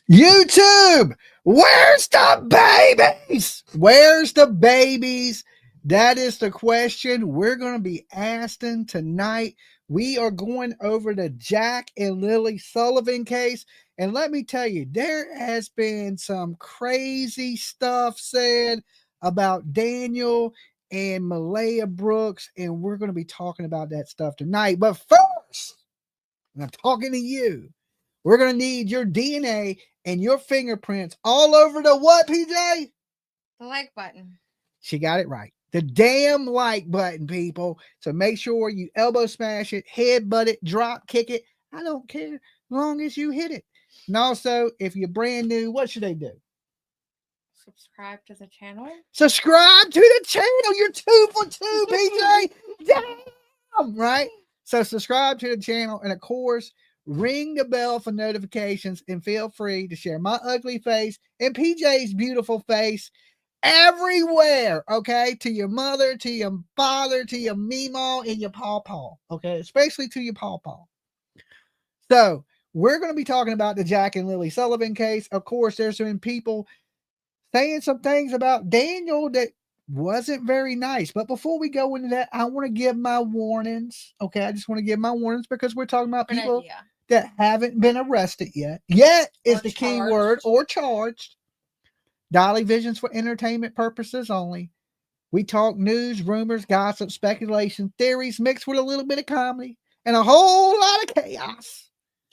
YouTube, where's the babies? Where's the babies? That is the question we're going to be asking tonight. We are going over the Jack and Lilly Sullivan case. And let me tell you, there has been some crazy stuff said about Daniel and Malaya Brooks. And we're going to be talking about that stuff tonight. But first, and I'm talking to you, we're going to need your DNA and your fingerprints all over the what, PJ? The like button. She got it right. The damn like button, people. So make sure you elbow smash it, headbutt it, drop kick it. I don't care as long as you hit it. And also, if you're brand new, what should they do? Subscribe to the channel. Subscribe to the channel. You're 2 for 2, PJ. Damn, right? So subscribe to the channel. And of course, ring the bell for notifications and feel free to share my ugly face and PJ's beautiful face everywhere, okay? To your mother, to your father, to your meemaw, and your pawpaw, okay? Especially to your pawpaw. So we're going to be talking about the Jack and Lilly Sullivan case. Of course, there's been people saying some things about Daniel that wasn't very nice. But before we go into that, I want to give my warnings, okay? I just want to give my warnings because we're talking about people that haven't been arrested yet. Yet is the key word, or charged. Dolly Vision's for entertainment purposes only. We talk news, rumors, gossip, speculation, theories mixed with a little bit of comedy and a whole lot of chaos.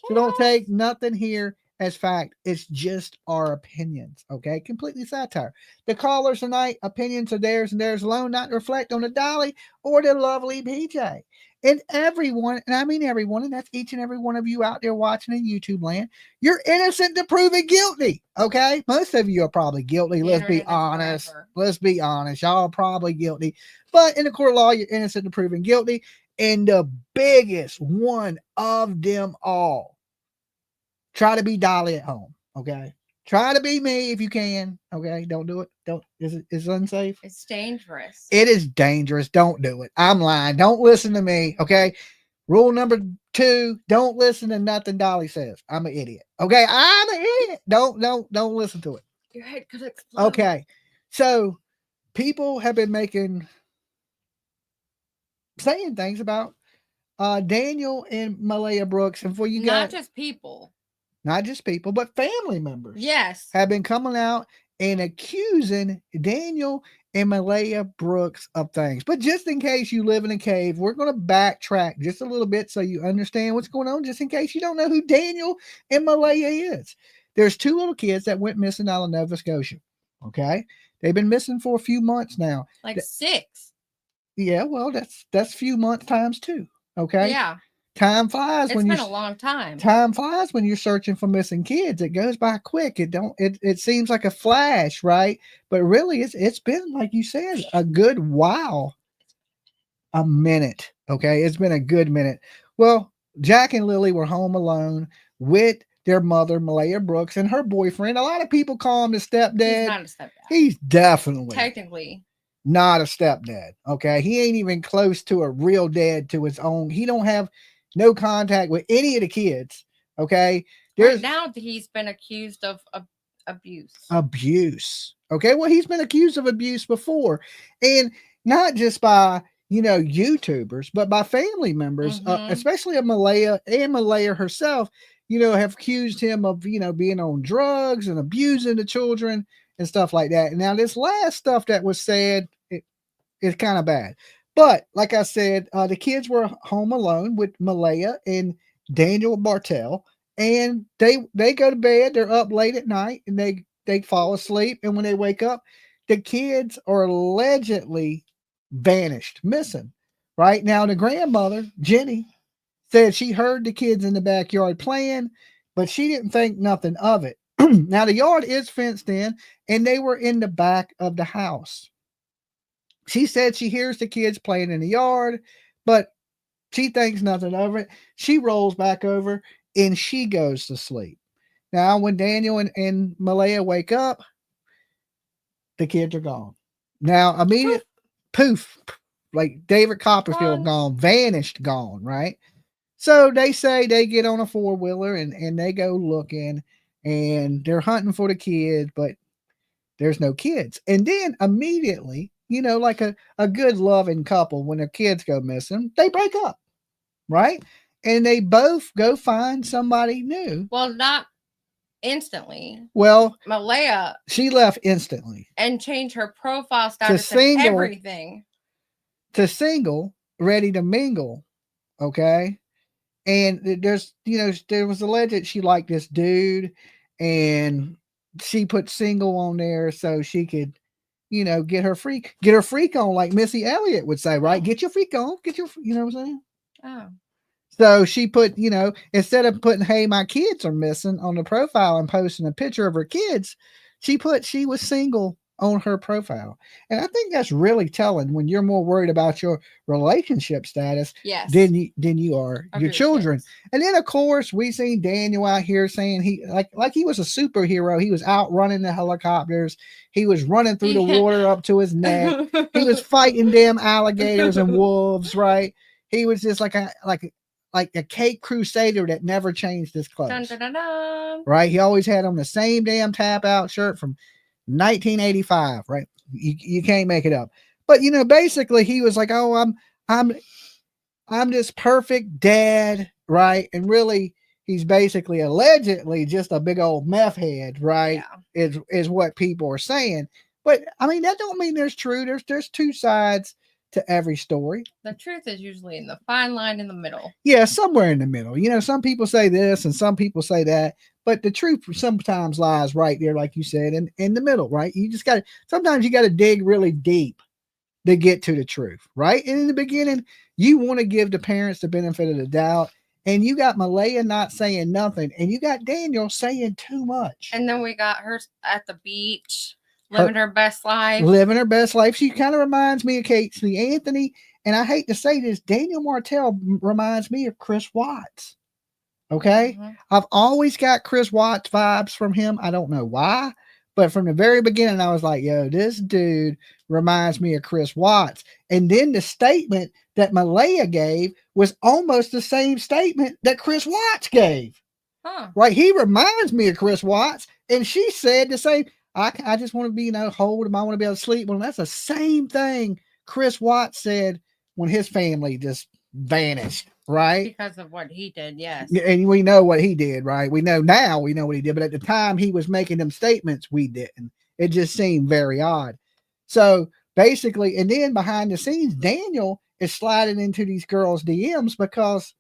So don't take nothing here as fact. It's just our opinions, okay? Completely satire. The callers tonight, opinions are theirs and theirs alone, not reflect on the Dolly or the lovely PJ. And everyone, and I mean everyone, and that's each and every one of you out there watching in YouTube land, you're innocent to proven guilty, okay? Most of you are probably guilty. Let's be honest. Let's be honest. Y'all are probably guilty. But in the court of law, you're innocent to proven guilty. And the biggest one of them all, try to be Dolly at home, okay? Try to be me if you can, okay? Don't do it. Don't. It's unsafe. It's dangerous. It is dangerous. Don't do it. I'm lying. Don't listen to me, okay? Rule number 2, don't listen to nothing Dolly says. I'm an idiot, okay? I'm an idiot. Don't listen to it. Your head could explode. Okay, so people have been saying things about Daniel and Malaya Brooks, and for you guys, not just people, but family members. Yes, have been coming out and accusing Daniel and Malaya Brooks of things. But just in case you live in a cave, we're going to backtrack just a little bit so you understand what's going on, just in case you don't know who Daniel and Malaya is. There's 2 little kids that went missing out of Nova Scotia. Okay, they've been missing for a few months now. Like 6. Yeah, well, that's few months times 2. Okay. Yeah. Time flies. It's been a long time. Time flies when you're searching for missing kids. It goes by quick. It seems like a flash, right? But really, it's been, like you said, a good while. A minute. Okay, it's been a good minute. Well, Jack and Lilly were home alone with their mother, Malaya Brooks, and her boyfriend. A lot of people call him the stepdad. He's not a stepdad. He's definitely technically not a stepdad. Okay, he ain't even close to a real dad to his own. He don't have no contact with any of the kids. Okay. Right now he's been accused of abuse. Okay. Well, he's been accused of abuse before, and not just by, YouTubers, but by family members, especially of Malaya, and Malaya herself, have accused him of, being on drugs and abusing the children and stuff like that. And now this last stuff that was said, it's kind of bad. But like I said, the kids were home alone with Malaya and Daniel Martell, and they go to bed. They're up late at night, and they fall asleep. And when they wake up, the kids are allegedly vanished, missing. Right now, the grandmother, Jenny, said she heard the kids in the backyard playing, but she didn't think nothing of it. Now, the yard is fenced in, and they were in the back of the house. She said she hears the kids playing in the yard, but she thinks nothing of it. She rolls back over and she goes to sleep. Now, when Daniel and Malaya wake up, the kids are gone. Now, immediate poof, like David Copperfield gone, vanished, gone, right? So they say they get on a 4-wheeler and they go looking, and they're hunting for the kid, but there's no kids. And then immediately, like a good loving couple, when their kids go missing, they break up, right? And they both go find somebody new. Well, not instantly. Well, Malaya she left instantly and changed her profile status and single. everything. To single, ready to mingle. Okay. And there's, there was alleged she liked this dude, and she put single on there so she could, get her freak on, like Missy Elliott would say, right? Get your freak on, you know what I'm saying? Oh. So she put, instead of putting, hey, my kids are missing on the profile and posting a picture of her kids, she put she was single on her profile. And I think that's really telling when you're more worried about your relationship status Yes. than you are your children. Kids. And then of course we seen Daniel out here saying he like he was a superhero. He was out running the helicopters. He was running through the water up to his neck. He was fighting damn alligators and wolves, right? He was just like a Cape Crusader that never changed his clothes. Dun, dun, dun, dun. Right? He always had on the same damn tap out shirt from 1985, right? You can't make it up. But basically he was like, oh, I'm this perfect dad, right? And really he's basically allegedly just a big old meth head, right? Yeah. Is what people are saying. But I mean, that don't mean there's true. There's two sides to every story. The truth is usually in the fine line in the middle. Yeah, somewhere in the middle. Some people say this and some people say that, but the truth sometimes lies right there, like you said, in the middle, right? You just sometimes you got to dig really deep to get to the truth, right? And in the beginning, you want to give the parents the benefit of the doubt, and you got Malaya not saying nothing, and you got Daniel saying too much. And then we got her at the beach. Living her best life. Living her best life. She kind of reminds me of Casey Anthony. And I hate to say this, Daniel Martell reminds me of Chris Watts. Okay? Mm-hmm. I've always got Chris Watts vibes from him. I don't know why. But from the very beginning, I was like, yo, this dude reminds me of Chris Watts. And then the statement that Malaya gave was almost the same statement that Chris Watts gave. Huh. Right? He reminds me of Chris Watts. And she said the same. I just want to be, hold him. I want to be able to sleep. Well, that's the same thing Chris Watts said when his family just vanished, right? Because of what he did, yes. And we know what he did, right? We know what he did. But at the time he was making them statements, we didn't. It just seemed very odd. So basically, and then behind the scenes, Daniel is sliding into these girls' DMs because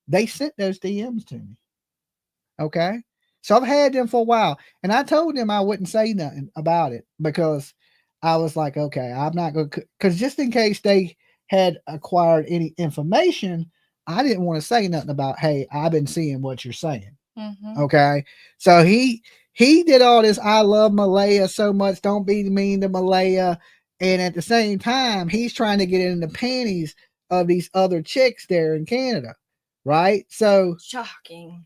they sent those DMs to me. Okay? So I've had them for a while, and I told them I wouldn't say nothing about it because I was like, okay, I'm not going to, because just in case they had acquired any information, I didn't want to say nothing about, hey, I've been seeing what you're saying. Mm-hmm. Okay. So he did all this. I love Malaya so much. Don't be mean to Malaya. And at the same time, he's trying to get in the panties of these other chicks there in Canada. Right. So shocking.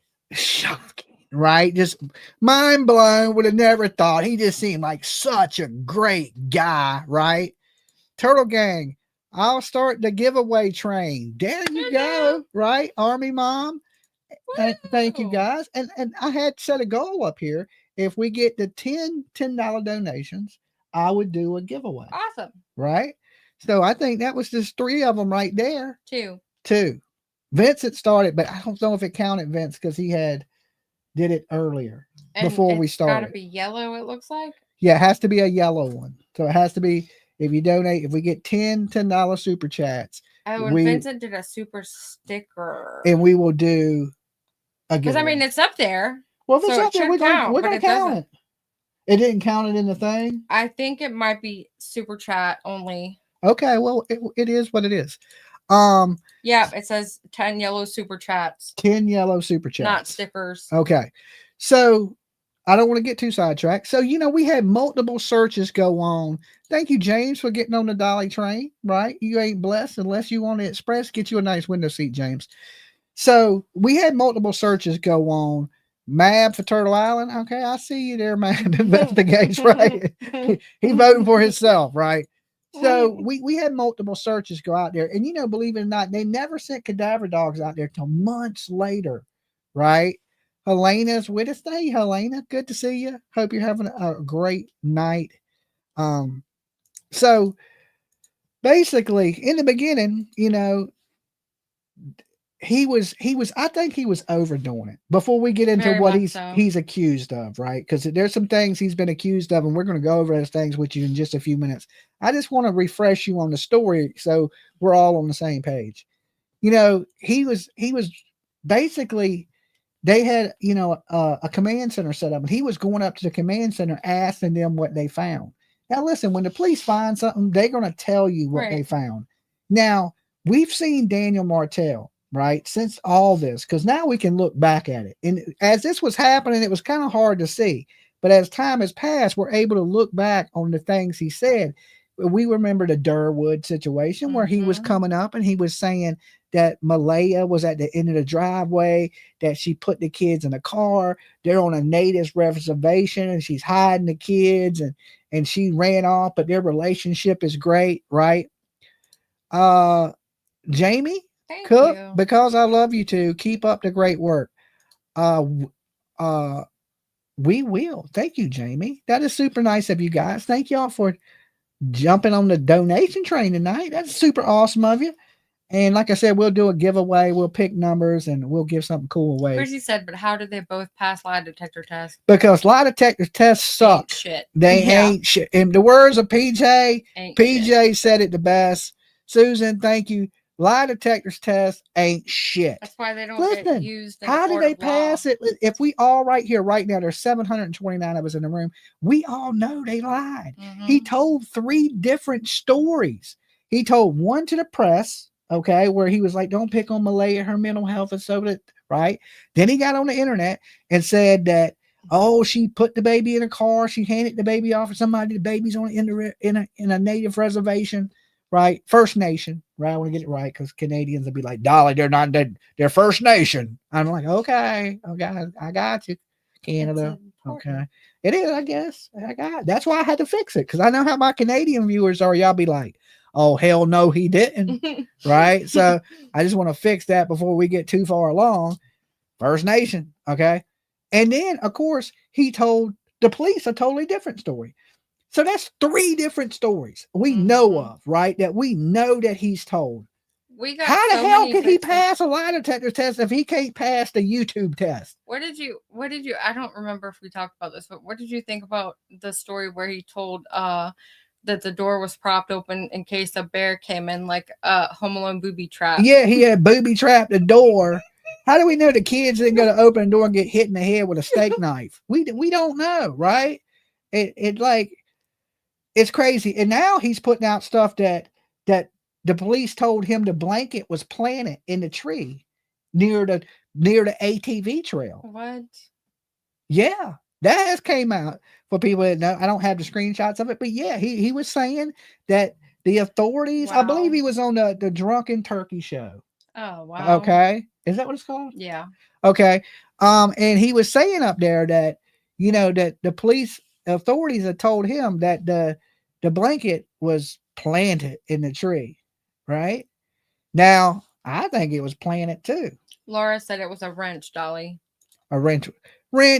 Right? Just mind blown. Would have never thought. He just seemed like such a great guy, right? Turtle Gang, I'll start the giveaway train. There you go, right? Army Mom. Thank you guys. And I had set a goal up here. If we get the $10 donations, I would do a giveaway. Awesome. Right? So I think that was just 3 of them right there. 2. Vincent started, but I don't know if it counted Vince because he did it earlier before we started. It's got to be yellow, it looks like. Yeah, it has to be a yellow one. So it has to be, if you donate, if we get $10 super chats. Oh, and Vincent did a super sticker. And we will do a giveaway. Because, I mean, it's up there. Well, if it's up there, we're going to count it. It didn't count it in the thing? I think it might be super chat only. Okay, well, it is what it is. Yeah, it says 10 yellow super chats. 10 yellow super chats. Not stickers. Okay. So I don't want to get too sidetracked. So, we had multiple searches go on. Thank you, James, for getting on the Dolly train, right? You ain't blessed unless you want to express. Get you a nice window seat, James. So we had multiple searches go on. Mab for Turtle Island. Okay, I see you there, Mab. Investigates, right? He voting for himself, right? So we had multiple searches go out there, and believe it or not, they never sent cadaver dogs out there till months later, right? Helena's with us today. Helena, good to see you. Hope you're having a great night. So basically, in the beginning, I think he was overdoing it. Before we get into Very what much so. he's accused of, right? Because there's some things he's been accused of, and we're going to go over those things with you in just a few minutes. I just want to refresh you on the story so we're all on the same page. He was basically, they had a command center set up, and he was going up to the command center asking them what they found. Now listen, when the police find something, they're going to tell you what they found. Now we've seen Daniel Martell, right, since all this, because now we can look back at it, and as this was happening, it was kind of hard to see, but as time has passed, we're able to look back on the things he said. We remember the Durwood situation where he was coming up and he was saying that Malaya was at the end of the driveway, that she put the kids in a car. They're on a native reservation and she's hiding the kids, and she ran off, but their relationship is great, right? Jamie Thank Cook, you. because I love you too. Keep up the great work. We will. Thank you, Jamie. That is super nice of you guys. Thank y'all for jumping on the donation train tonight. That's super awesome of you. And like I said, we'll do a giveaway. We'll pick numbers and we'll give something cool away. Chrissy said, but how did they both pass lie detector tests? Because lie detector tests suck. Ain't shit. They ain't shit. In the words of PJ, Shit. said it the best. Susan, thank you. Lie detectors test ain't shit. That's why they don't get used. How did they pass it? If we all right here, right now, there's 729 of us in the room. We all know they lied. He told 3 different stories. He told one to the press, okay, where he was like, don't pick on Malaya, her mental health and so that, right? Then he got on the internet and said that, oh, she put the baby in a car. She handed the baby off to somebody. The baby's on in a native reservation, right? First Nation, right? I want to get it right because Canadians will be like, Dolly, they're not dead. They're First Nation. I'm like, okay, I got you, Canada. Okay, it is, I guess. That's why I had to fix it, because I know how my Canadian viewers are. Y'all be like, oh hell no, he didn't, right? So I just want to fix that before we get too far along. First Nation, okay. And then, of course, he told the police a totally different story. So that's 3 different stories we know of, right? That we know that he's told. How the hell could he pass a lie detector test if he can't pass the YouTube test? What did you, I don't remember if we talked about this, but what did you think about the story where he told that the door was propped open in case a bear came in, like Home Alone booby trap? Yeah, he had booby trapped the door. How do we know the kids didn't go to open the door and get hit in the head with a steak knife? We don't know, right? It's crazy. And now he's putting out stuff that the police told him the blanket was planted in the tree near the ATV trail. What? Yeah, that has came out for people that know. I don't have the screenshots of it, but yeah, he was saying that the authorities, I believe he was on the Drunken Turkey show. Oh, wow. Okay. Is that what it's called? Yeah. Okay. And he was saying up there that, that the police authorities had told him that the blanket was planted in the tree, right? Now, I think it was planted too. Laura said it was a wrench, Dolly. A wrench,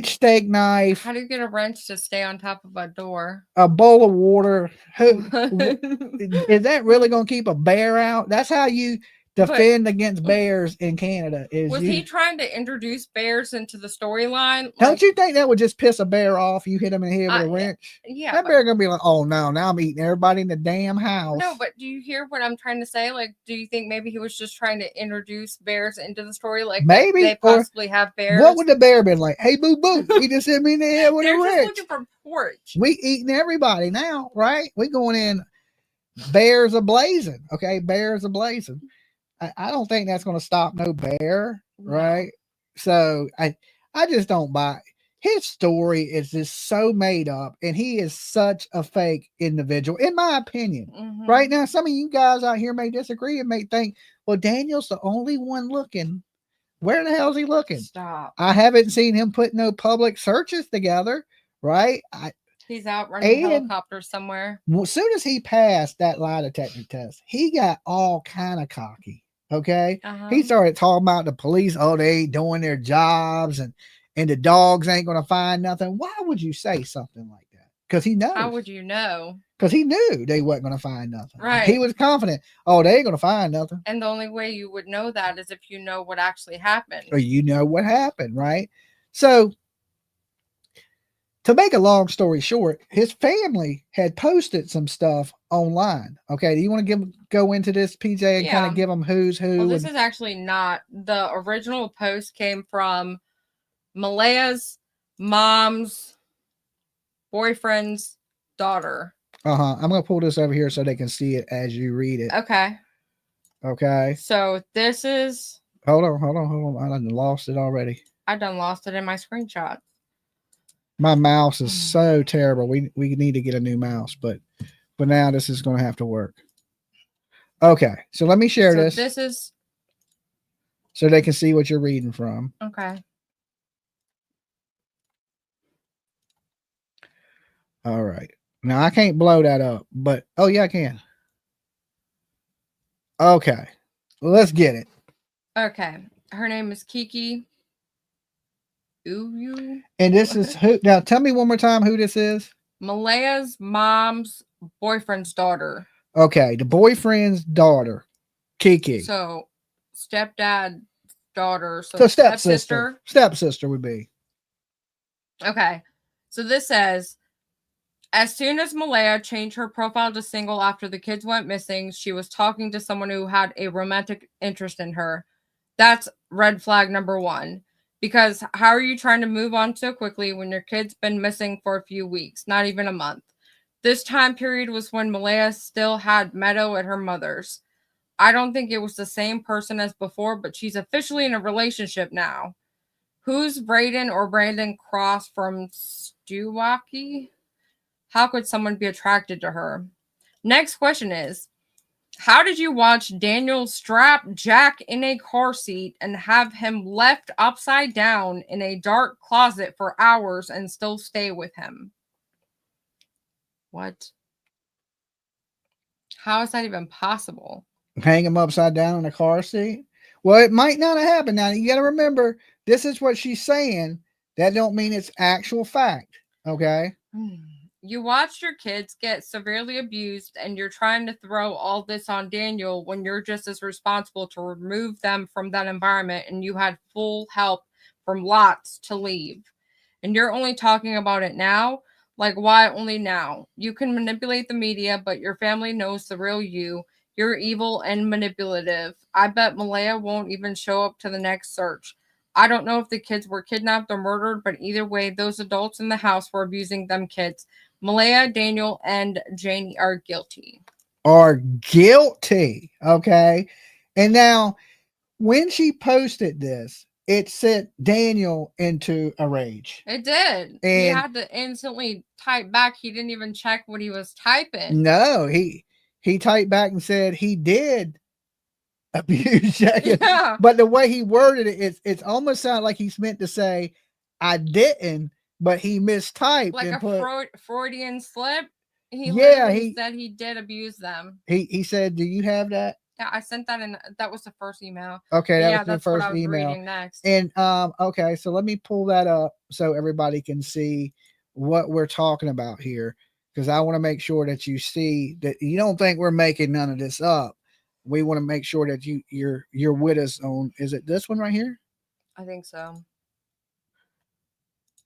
steak knife. How do you get a wrench to stay on top of a door? A bowl of water. Is that really going to keep a bear out? That's how you defend against bears in Canada. Was he trying to introduce bears into the storyline? Don't you think that would just piss a bear off? You hit him in the head with a wrench? Yeah. That bear gonna be like, oh no, now I'm eating everybody in the damn house. No, but do you hear what I'm trying to say? Like, do you think maybe he was just trying to introduce bears into the story? Like, maybe they possibly have bears. What would the bear been like? Hey, boo boo, he just hit me in the head with a wrench. They're just looking for porch. We eating everybody now, right? We going in bears a blazing. Okay, bears a blazing. I don't think that's going to stop no bear, right? So I just don't buy it. His story is just so made up, and he is such a fake individual, in my opinion. Right now, some of you guys out here may disagree and may think, well, Daniel's the only one looking. Where the hell is he looking? Stop. I haven't seen him put no public searches together, right? He's out running helicopters somewhere. Well, as soon as he passed that lie detector test, he got all kind of cocky. Okay. He started talking about the police. Oh, they ain't doing their jobs. and the dogs ain't gonna find nothing. Why would you say something like that? Because he knows. How would you know? Because he knew they wasn't gonna find nothing. Right. He was confident. Oh, they ain't gonna find nothing. And the only way you would know that is if you know what actually happened. Or you know what happened, right? So, to make a long story short, his family had posted some stuff online. Okay, do you want to go into this, PJ, and kind of give them who's who? Well, this is actually not the original post. Came from Malaya's mom's boyfriend's daughter. I'm gonna pull this over here so they can see it as you read it. Okay. So this is. Hold on. I done lost it already. I done lost it in my screenshot. My mouse is so terrible. We need to get a new mouse, but now this is going to have to work. Okay, so let me share this. This is so they can see what you're reading from. Okay. All right. Now I can't blow that up, but oh yeah, I can. Okay, let's get it. Okay, her name is Kiki. Uyu. And this is who? Now tell me one more time who this is. Malaya's mom's boyfriend's daughter. Okay, the boyfriend's daughter, Kiki. So stepdad daughter. So stepsister. Stepsister would be. Okay, so this says, as soon as Malaya changed her profile to single after the kids went missing, she was talking to someone who had a romantic interest in her. That's red flag number 1. Because how are you trying to move on so quickly when your kid's been missing for a few weeks, not even a month? This time period was when Malaya still had Meadow at her mother's. I don't think it was the same person as before, but she's officially in a relationship now. Who's Braden or Brandon Cross from Stewaki? How could someone be attracted to her? Next question is, how did you watch Daniel strap Jack in a car seat and have him left upside down in a dark closet for hours and still stay with him? What? How is that even possible? Hang him upside down in a car seat? Well, it might not have happened. Now, you got to remember, this is what she's saying. That don't mean it's actual fact. Okay? You watched your kids get severely abused and you're trying to throw all this on Daniel when you're just as responsible to remove them from that environment, and you had full help from lots to leave. And you're only talking about it now? Like, why only now? You can manipulate the media, but your family knows the real you. You're evil and manipulative. I bet Malaya won't even show up to the next search. I don't know if the kids were kidnapped or murdered, but either way, those adults in the house were abusing them kids. Malaya, Daniel, and Janie are guilty. Okay. And now, when she posted this, it sent Daniel into a rage. It did. And he had to instantly type back. He didn't even check what he was typing. No, he typed back and said he did abuse Jack. Yeah. But the way he worded it, it's almost sounded like he's meant to say, I didn't, but he mistyped. Like and a Freudian slip. He said he did abuse them. He said, do you have that? Yeah, I sent that in. That was the first email. Okay, that was the first email. Reading next. And okay, so let me pull that up so everybody can see what we're talking about here, because I want to make sure that you see that you don't think we're making none of this up. We want to make sure that you're with us on. Is it this one right here? I think so.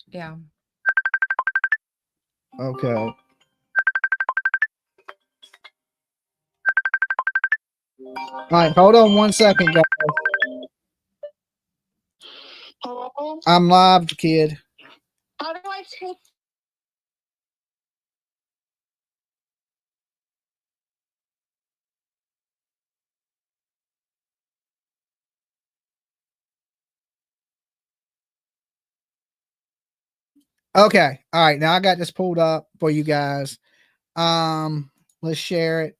Yeah. Okay. All right, hold on 1 second, guys. Hello? I'm live, kid. How do I take? Okay. All right. Now I got this pulled up for you guys. Let's share it.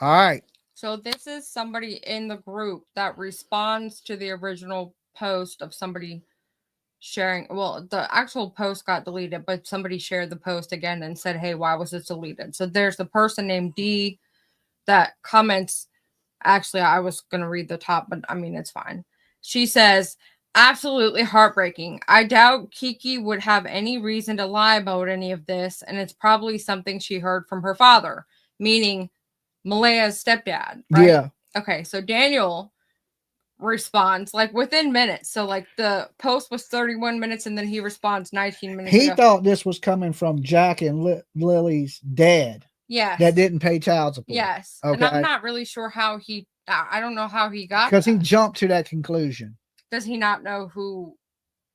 All right. So this is somebody in the group that responds to the original post of somebody sharing. Well, the actual post got deleted, but somebody shared the post again and said, hey, why was this deleted? So there's the person named D that comments Actually, I was going to read the top, but I mean, it's fine. She says, absolutely heartbreaking. I doubt Kiki would have any reason to lie about any of this, and it's probably something she heard from her father, meaning Malaya's stepdad, right? Yeah. Okay, so Daniel responds like within minutes. So like the post was 31 minutes and then he responds 19 minutes He ago. thought this was coming from Jack and Lily's dad Yes. that didn't pay child support. Yes. Okay. And I'm not really sure how he, I don't know how he got because he that. jumped to that conclusion. Does he not know who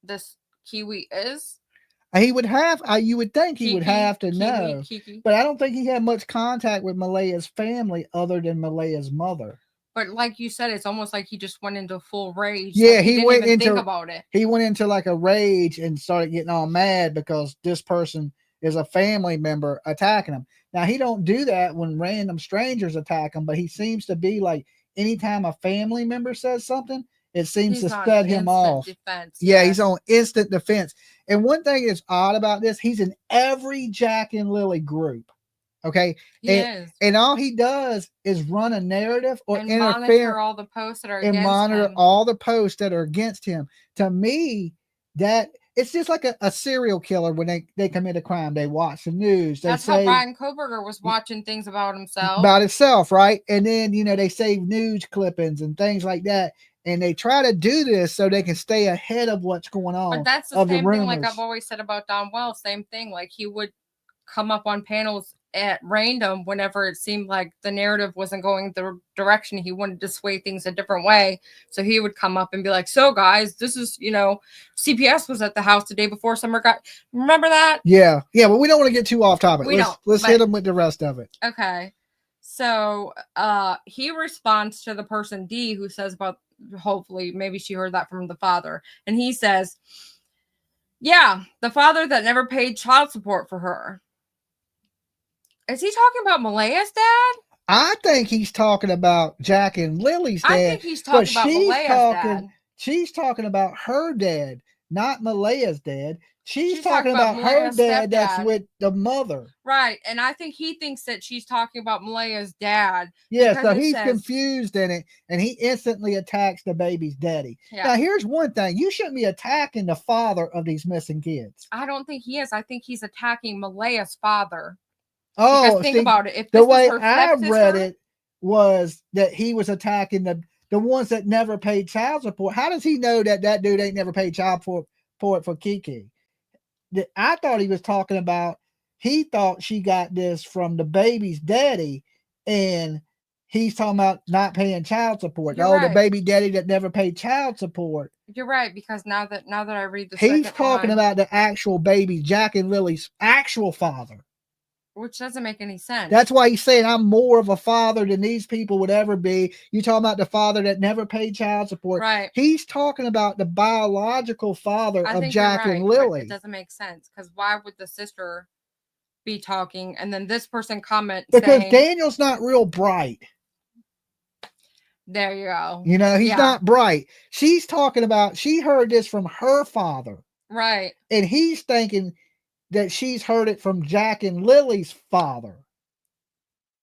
this Kiwi is? He would have, you would think he would Kiki, have to Kiwi, know, Kiki. but I don't think he had much contact with Malaya's family other than Malaya's mother. But like you said, it's almost like he just went into full rage. Yeah, like he didn't went even into think about it. He went into like a rage and started getting all mad because this person is a family member attacking him. Now he don't do that when random strangers attack him, but he seems to be like anytime a family member says something, it seems He's to on set him instant off. Defense, yeah, yes. he's on instant defense. And one thing that's odd about this, he's in every Jack and Lily group. Okay. He is. And all he does is run a narrative or and interfere monitor all the posts that are and against monitor him. all the posts that are against him. To me, that it's just like a serial killer when they commit a crime. They watch the news. They That's say how Brian Koberger was watching things about himself. about itself, right? And then they save news clippings and things like that. And they try to do this so they can stay ahead of what's going on. But that's the same thing like I've always said about Don Wells. Same thing. Like he would come up on panels at random whenever it seemed like the narrative wasn't going the direction he wanted to sway things a different way. So he would come up and be like, so guys, this is, CPS was at the house the day before summer got, remember that? Yeah. Yeah. But we don't want to get too off topic. Let's hit him with the rest of it. Okay. So he responds to the person D who says about, hopefully maybe she heard that from the father. And he says, yeah, the father that never paid child support for her. Is he talking about Malaya's dad? I think he's talking about Jack and Lily's dad. I think he's talking about Malaya's dad. She's talking about her dad, not Malaya's dad. She's talking about her dad that's with the mother. Right. And I think he thinks that she's talking about Malaya's dad. Yeah, so he's confused in it, and he instantly attacks the baby's daddy. Yeah. Now, here's one thing. You shouldn't be attacking the father of these missing kids. I don't think he is. I think he's attacking Malaya's father. Oh, because think about it. If the way I read it was that he was attacking the ones that never paid child support. How does he know that dude ain't never paid child support for Kiki? I thought he was talking about, he thought she got this from the baby's daddy, and he's talking about not paying child support. You're right. The baby daddy that never paid child support. You're right, because now that I read the he's talking about the actual baby, Jack and Lily's actual father. Which doesn't make any sense. That's why he's saying I'm more of a father than these people would ever be. You talking about the father that never paid child support. Right. He's talking about the biological father of Jack and Lily. It doesn't make sense, because why would the sister be talking and then this person comment because saying, Daniel's not real bright. There you go. He's not bright. She's talking about, she heard this from her father. Right. And he's thinking that she's heard it from Jack and Lily's father.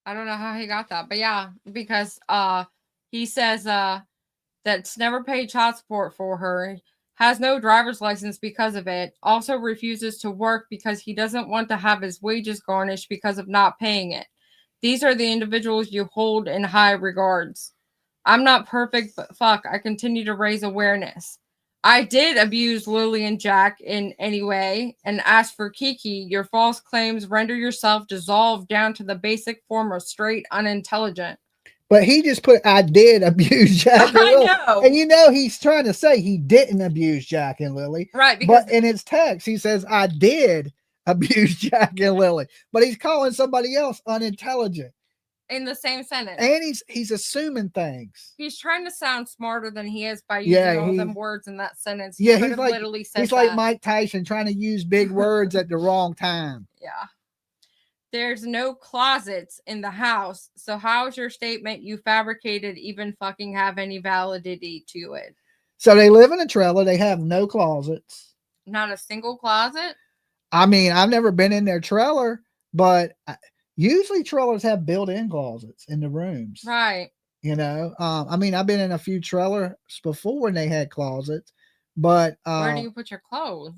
I don't know how he got that, but yeah, because he says that's never paid child support for her, has no driver's license because of it, also refuses to work because he doesn't want to have his wages garnished because of not paying it. These are the individuals you hold in high regards. I'm not perfect, but fuck, I continue to raise awareness. I did abuse Lily and Jack in any way, and as for Kiki, your false claims render yourself dissolved down to the basic form of straight unintelligent. But he just put, I did abuse Jack and Lily. I know. And he's trying to say he didn't abuse Jack and Lily. Right. Because but in his text, he says, I did abuse Jack and Lily. But he's calling somebody else unintelligent. In the same sentence. And he's assuming things. He's trying to sound smarter than he is by using all them words in that sentence. He he's like, literally said like Mike Tyson trying to use big words at the wrong time. Yeah. There's no closets in the house. So how's your statement you fabricated even fucking have any validity to it? So they live in a trailer. They have no closets. Not a single closet? I mean, I've never been in their trailer, but usually trailers have built-in closets in the rooms. Right. You know, I mean, I've been in a few trailers before and they had closets, but Where do you put your clothes?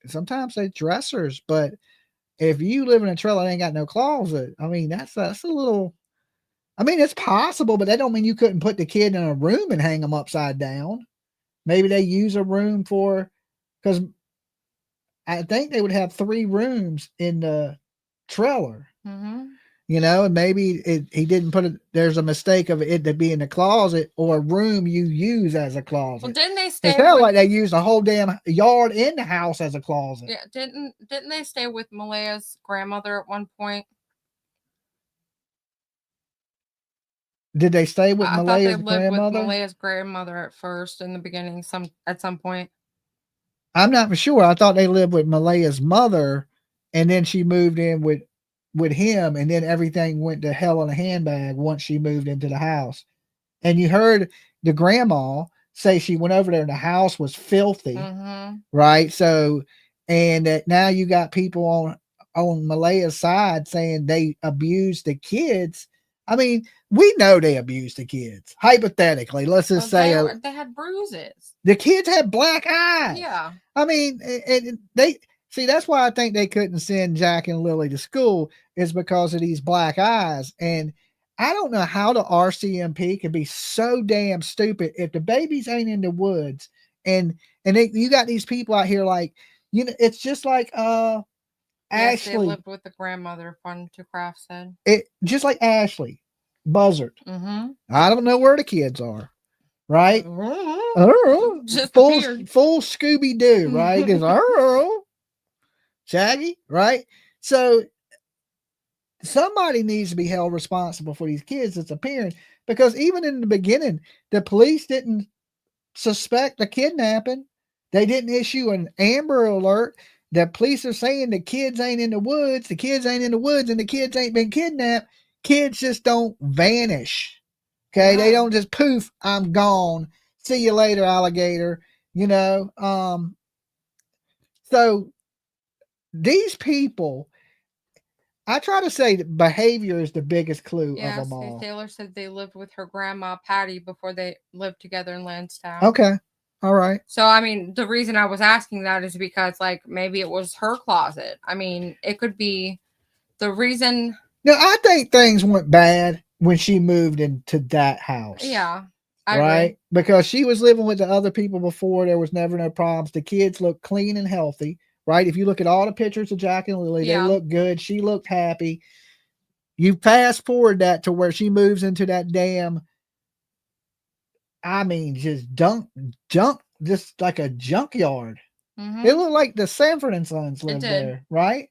sometimes they dressers. But if you live in a trailer and ain't got no closet, I mean, that's a little. I mean, it's possible, but that don't mean you couldn't put the kid in a room and hang them upside down. Maybe they use a room for, because I think they would have 3 rooms in the trailer. Mm-hmm. You know, and maybe he didn't put it. There's a mistake of it to be in the closet or a room you use as a closet. Well, didn't they It stay? sounds With, like they used a whole damn yard in the house as a closet. yeah, didn't they stay with Malea's grandmother at one point? Did they stay with I thought they Malaya's lived grandmother? with Malea's grandmother at first in the beginning. At some point. I'm not for sure. I thought they lived with Malaya's mother, and then she moved in with him, and then everything went to hell in a handbag once she moved into the house. And you heard the grandma say she went over there and the house was filthy, right? So, and that now you got people on Malaya's side saying they abused the kids. I mean, we know they abused the kids. Hypothetically, let's just say they had bruises. The kids had black eyes. Yeah. I mean, and they see that's why I think they couldn't send Jack and Lily to school is because of these black eyes. And I don't know how the RCMP can be so damn stupid if the babies ain't in the woods and you got these people out here like, you know, it's just like Yes, Ashley. they lived with the grandmother, Fun to Craft said. It just like Ashley Buzzard. Mm-hmm. I don't know where the kids are, right? Just full Scooby Doo, right? Just Shaggy, right? So somebody needs to be held responsible for these kids disappearing because even in the beginning, the police didn't suspect a kidnapping. They didn't issue an Amber Alert. The police are saying the kids ain't in the woods. The kids ain't in the woods and the kids ain't been kidnapped. Kids just don't vanish. Okay. They don't just poof, I'm gone. See you later, alligator. You know, so these people, I try to say that behavior is the biggest clue of them all. Taylor said they lived with her grandma Patty before they lived together in Lansdowne. Okay. All right. So, I mean, the reason I was asking that is because, like, maybe it was her closet. I mean, it could be the reason. No, I think things went bad when she moved into that house. Yeah. I agree. Because she was living with the other people before. There was never no problems. The kids look clean and healthy, right? If you look at all the pictures of Jack and Lily, they look good. She looked happy. You fast forward that to where she moves into that damn, I mean, just junk, just like a junkyard. Mm-hmm. It looked like the Sanford and Sons lived there, right?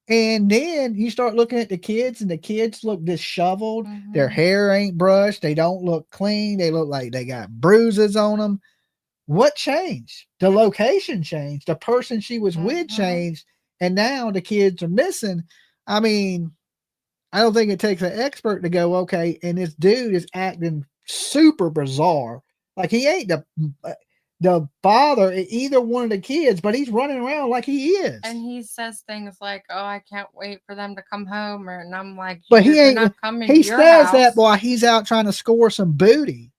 And then you start looking at the kids, and the kids look disheveled. Mm-hmm. Their hair ain't brushed. They don't look clean. They look like they got bruises on them. What changed? The location changed. The person she was with changed, and now the kids are missing. I mean, I don't think it takes an expert to go, okay, and this dude is acting super bizarre. Like he ain't the father, either one of the kids, but he's running around like he is. And he says things like, "Oh, I can't wait for them to come home," and I'm like, "But he ain't not coming." He to your says house. that while he's out trying to score some booty,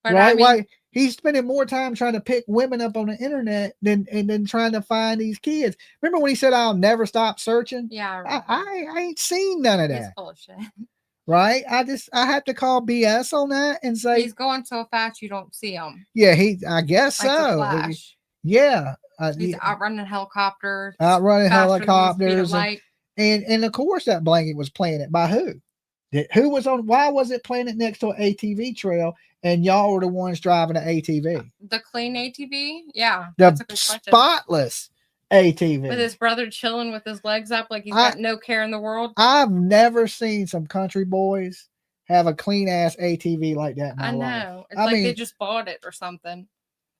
but right? I mean, Why he's spending more time trying to pick women up on the internet than trying to find these kids. Remember when he said, "I'll never stop searching"? Yeah, I ain't seen none of that. He's full of shit. Right? I have to call BS on that and say he's going so fast you don't see him. Yeah, I guess like so. Flash. Yeah. He's outrunning helicopters. And of course that blanket was playing it by who? Why was it playing it next to an ATV trail and y'all were the ones driving the ATV? The clean ATV? Yeah. The spotless ATV. With his brother chilling with his legs up like he's got no care in the world. I've never seen some country boys have a clean ass ATV like that in my life. I know. It's like they just bought it or something.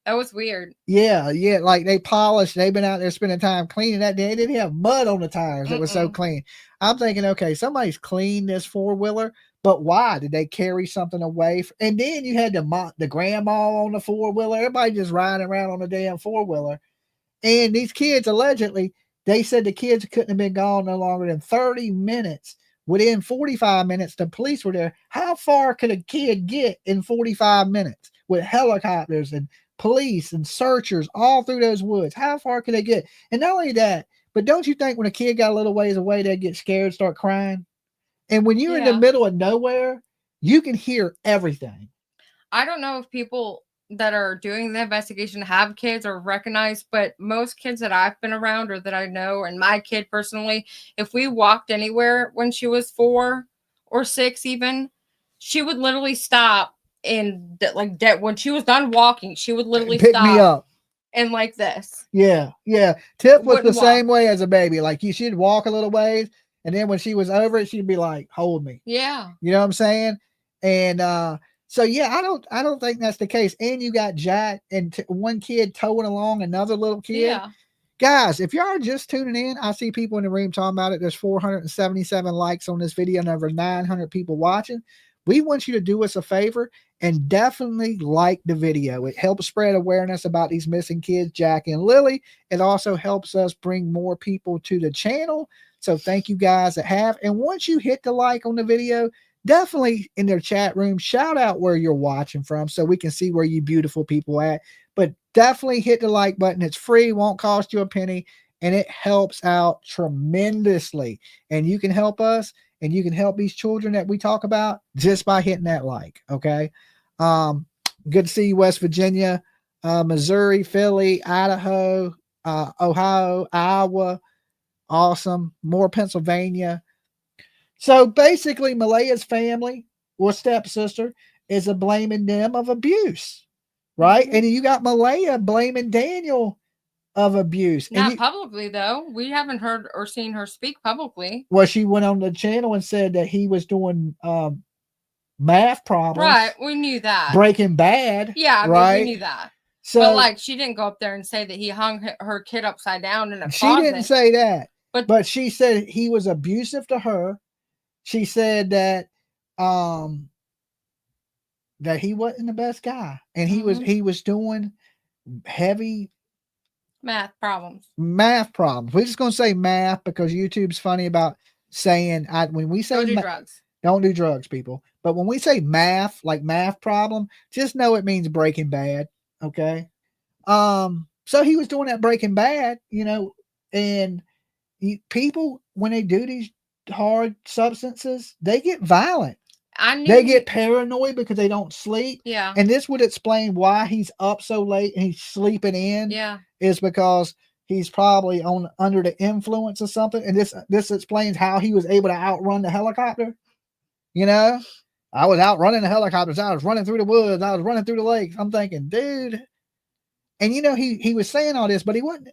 That was weird. Yeah. Like they polished. They've been out there spending time cleaning that day. They didn't have mud on the tires. It was so clean. I'm thinking, okay, somebody's cleaned this 4-wheeler, but why? Did they carry something away? And then you had the grandma on the 4-wheeler. Everybody just riding around on the damn 4-wheeler. And these kids, allegedly, they said the kids couldn't have been gone no longer than 30 minutes Within 45 minutes, the police were there. How far could a kid get in 45 minutes with helicopters and police and searchers all through those woods? How far could they get? And not only that, but don't you think when a kid got a little ways away, they'd get scared, start crying? And when you're in the middle of nowhere, you can hear everything. I don't know if people that are doing the investigation have kids or recognize, but most kids that I've been around or that I know, and my kid personally, if we walked anywhere when she was 4 or 6 even, she would literally stop and like dead when she was done walking, she would literally pick stop me up and like this. Yeah. Tip was the Wouldn't walk. same way as a baby. Like she'd walk a little ways, and then when she was over it, she'd be like, hold me. Yeah. You know what I'm saying? And so yeah, I don't think that's the case. And you got Jack and one kid towing along another little kid. Yeah. Guys, if y'all are just tuning in, I see people in the room talking about it. There's 477 likes on this video and over 900 people watching. We want you to do us a favor and definitely like the video. It helps spread awareness about these missing kids, Jack and Lily. It also helps us bring more people to the channel. So thank you guys that have. And once you hit the like on the video, definitely in their chat room, shout out where you're watching from so we can see where you beautiful people at. But definitely hit the like button. It's free, won't cost you a penny, and it helps out tremendously. And you can help us, and you can help these children that we talk about just by hitting that like. Okay. Good to see you, West Virginia, Missouri, Philly, Idaho, Ohio, Iowa. Awesome. More Pennsylvania. So basically, Malaya's family or stepsister is blaming them of abuse, right? Mm-hmm. And you got Malaya blaming Daniel of abuse. Not publicly, though. We haven't heard or seen her speak publicly. Well, she went on the channel and said that he was doing math problems. Right. We knew that. Breaking Bad. Yeah, right? We knew that. So, but like, she didn't go up there and say that he hung her kid upside down in a closet. She didn't say that. But she said he was abusive to her. She said that that he wasn't the best guy, and he was doing heavy math problems. We're just gonna say math because YouTube's funny about saying when we say don't do drugs. Don't do drugs, people. But when we say math, like math problem, just know it means Breaking Bad. Okay. So he was doing that Breaking Bad, and people, when they do these hard substances, they get violent. They get paranoid because they don't sleep. Yeah. And this would explain why he's up so late and he's sleeping in. Yeah. Is because he's probably under the influence of something. And this explains how he was able to outrun the helicopter. I was outrunning the helicopters. I was running through the woods. I was running through the lakes. I'm thinking, dude. And he was saying all this, but he wasn't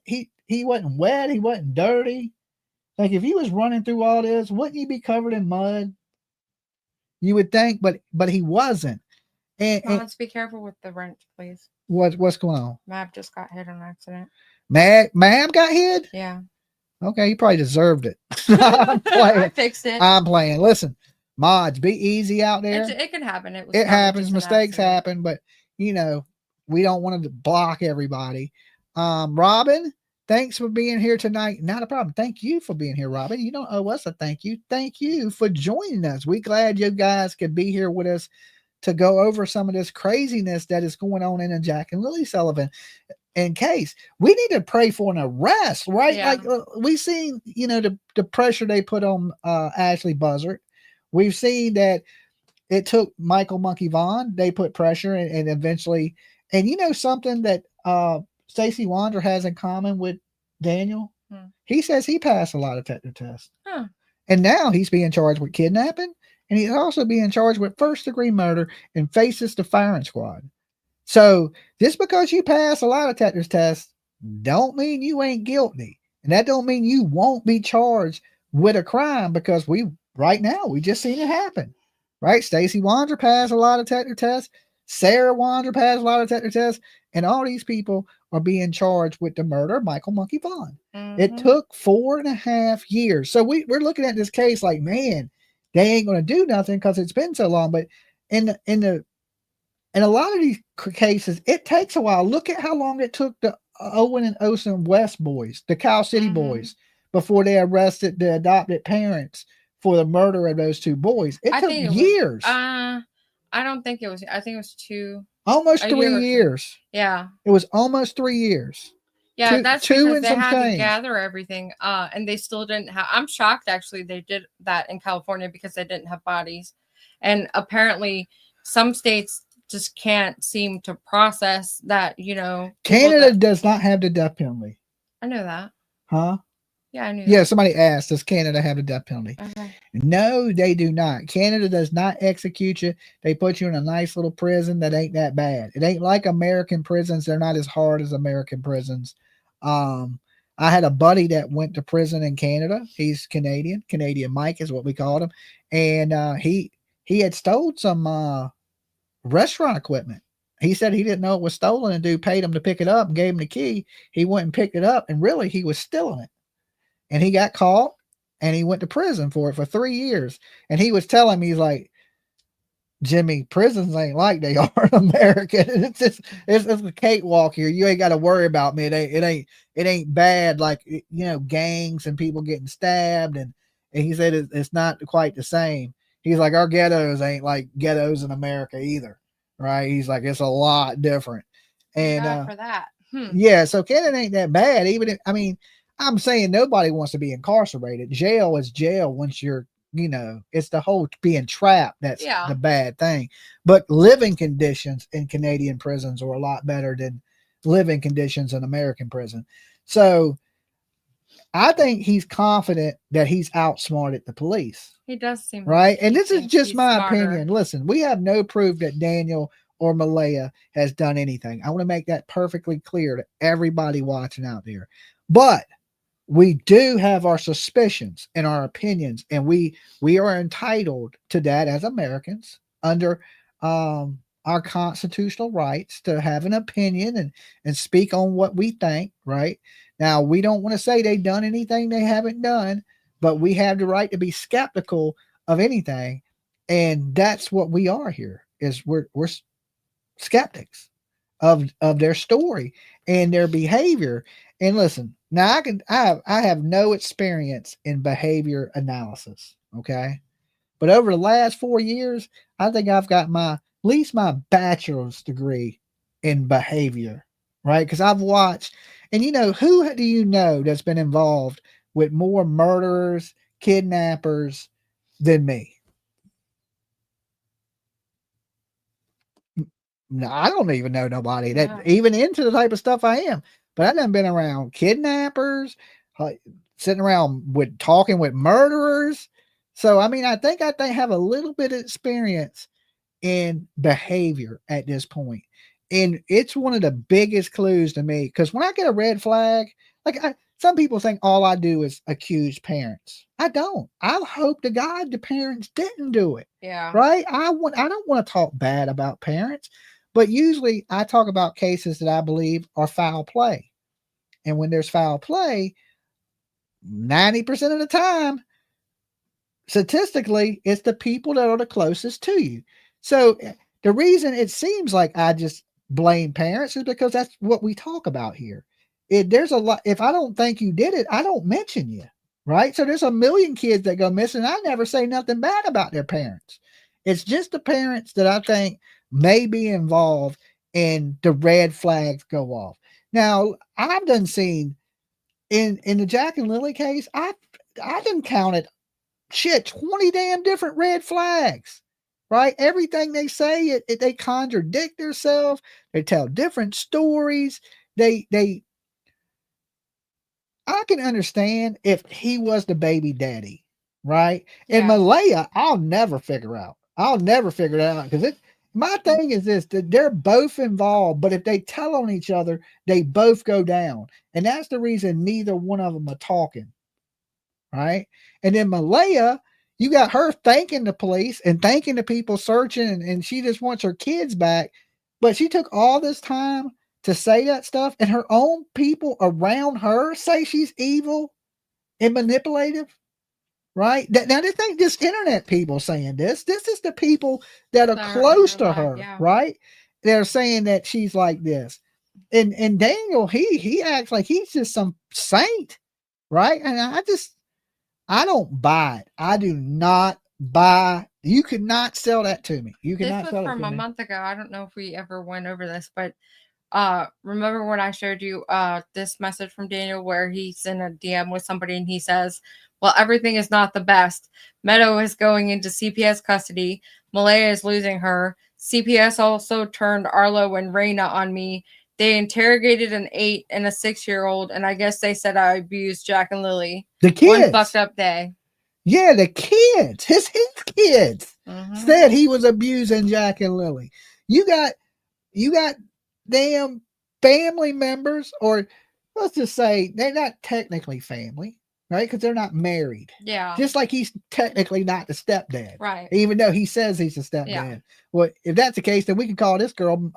wet. He wasn't dirty. Like if he was running through all this, wouldn't he be covered in mud? You would think, but he wasn't. And let's be careful with the wrench, please. What's going on? Mab just got hit on accident. Mab got hit? Yeah. Okay, he probably deserved it. I fixed it. I'm playing. Listen, mods, be easy out there. It can happen. It happens. Mistakes happen, but we don't want to block everybody. Robin, thanks for being here tonight. Not a problem. Thank you for being here, Robin. You don't owe us a thank you. Thank you for joining us. We're glad you guys could be here with us to go over some of this craziness that is going on in the Jack and Lilly Sullivan in case. We need to pray for an arrest, right? Yeah. Like we've seen, the pressure they put on Ashley Buzzard. We've seen that it took Michael Monkey Vaughn. They put pressure and eventually, and something that Stacey Wander has in common with Daniel. He says he passed a lot of technical tests. And now he's being charged with kidnapping, and he's also being charged with first-degree murder and faces the firing squad. So just because you pass a lot of technical tests don't mean you ain't guilty. And that don't mean you won't be charged with a crime, because right now we just seen it happen. Right? Stacey Wander passed a lot of technical tests. Sarah Wander passed a lot of technical tests. And all these people are being charged with the murder of Michael Monkey Vaughn. It took 4.5 years. So we're looking at this case like, man, they ain't going to do nothing because it's been so long. But in a lot of these cases, it takes a while. Look at how long it took the Owen and Ocean West boys, the Cow City boys, before they arrested the adopted parents for the murder of those 2 boys. It I took think it was, years, I don't think it was. I think it was 2. almost a 3 year or 2. years. Yeah. It was almost 3 years. Yeah, that's two because and they some had to change. gather everything. And they still didn't have. I'm shocked actually they did that in California because they didn't have bodies, and apparently some states just can't seem to process that. Canada does not have the death penalty. I know that. Huh? Yeah, I knew. Yeah, that. somebody asked, does Canada have the death penalty? Okay. No, they do not. Canada does not execute you. They put you in a nice little prison that ain't that bad. It ain't like American prisons. They're not as hard as American prisons. I had a buddy that went to prison in Canada. He's Canadian. Canadian Mike is what we called him. And he had stole some restaurant equipment. He said he didn't know it was stolen, and dude paid him to pick it up and gave him the key. He went and picked it up, and really he was stealing it. And he got caught, and he went to prison for it for 3 years. And he was telling me, he's like, Jimmy, prisons ain't like they are in America. It's a cakewalk here. You ain't got to worry about me. It ain't bad like gangs and people getting stabbed. And he said it's not quite the same. He's like, our ghettos ain't like ghettos in America either, right? He's like, it's a lot different. And God for that. Yeah, so Canada ain't that bad. Even if, I'm saying nobody wants to be incarcerated. Jail is jail once you're, it's the whole being trapped that's the bad thing. But living conditions in Canadian prisons are a lot better than living conditions in American prison. So I think he's confident that he's outsmarted the police. He does seem right. And this is just my smarter. opinion. Listen, we have no proof that Daniel or Malaya has done anything. I want to make that perfectly clear to everybody watching out there. But we do have our suspicions and our opinions, and we are entitled to that as Americans under our constitutional rights to have an opinion and speak on what we think, right? Now, we don't want to say they've done anything they haven't done, but we have the right to be skeptical of anything. And that's what we are here, is we're skeptics of their story and their behavior. And listen, now I have no experience in behavior analysis. Okay. But over the last 4 years, I think I've got at least my bachelor's degree in behavior, right? Because I've watched, and who do you know that's been involved with more murderers, kidnappers than me? No, I don't even know nobody that even into the type of stuff I am. But I've done been around kidnappers, sitting around talking with murderers. So I think I have a little bit of experience in behavior at this point. And it's one of the biggest clues to me, because when I get a red flag, some people think all I do is accuse parents. I don't. I hope to God the parents didn't do it. Yeah. Right? I don't want to talk bad about parents, but usually I talk about cases that I believe are foul play. And when there's foul play, 90% of the time, statistically, it's the people that are the closest to you. So the reason it seems like I just blame parents is because that's what we talk about here. There's a lot. If I don't think you did it, I don't mention you, right? So there's a million kids that go missing. I never say nothing bad about their parents. It's just the parents that I think may be involved, and the red flags go off. Now, I've done seen in the Jack and Lilly case, I done counted 20 damn different red flags, right? Everything they say, they contradict themselves. They tell different stories. I can understand if he was the baby daddy, right? Yeah. And Malaya, I'll never figure out. Because my thing is this, that they're both involved, but if they tell on each other, they both go down. And that's the reason neither one of them are talking, right? And then Malaya, you got her thanking the police and thanking the people searching, and she just wants her kids back. But she took all this time to say that stuff, and her own people around her say she's evil and manipulative, right? Now, this ain't just internet people saying this. This is the people that are close to her, right? They're saying that she's like this. And Daniel, he acts like he's just some saint, right? And I don't buy it. I do not buy. You could not sell that to me. You This cannot was sell it from to a me. month ago. I don't know if we ever went over this, but remember when I showed you this message from Daniel where he's in a DM with somebody and he says, well, everything is not the best. Meadow is going into CPS custody. Malaya is losing her. CPS also turned Arlo and Raina on me. They interrogated an 8 and a 6-year-old, and I guess they said I abused Jack and Lily. The One kids. fucked up day. Yeah, the kids. His kids Mhm. said he was abusing Jack and Lily. You got damn family members, or let's just say they're not technically family, right? Because they're not married. Yeah. Just like he's technically not the stepdad, Right. even though he says he's a stepdad. Yeah. Well, if that's the case, then we can call this girl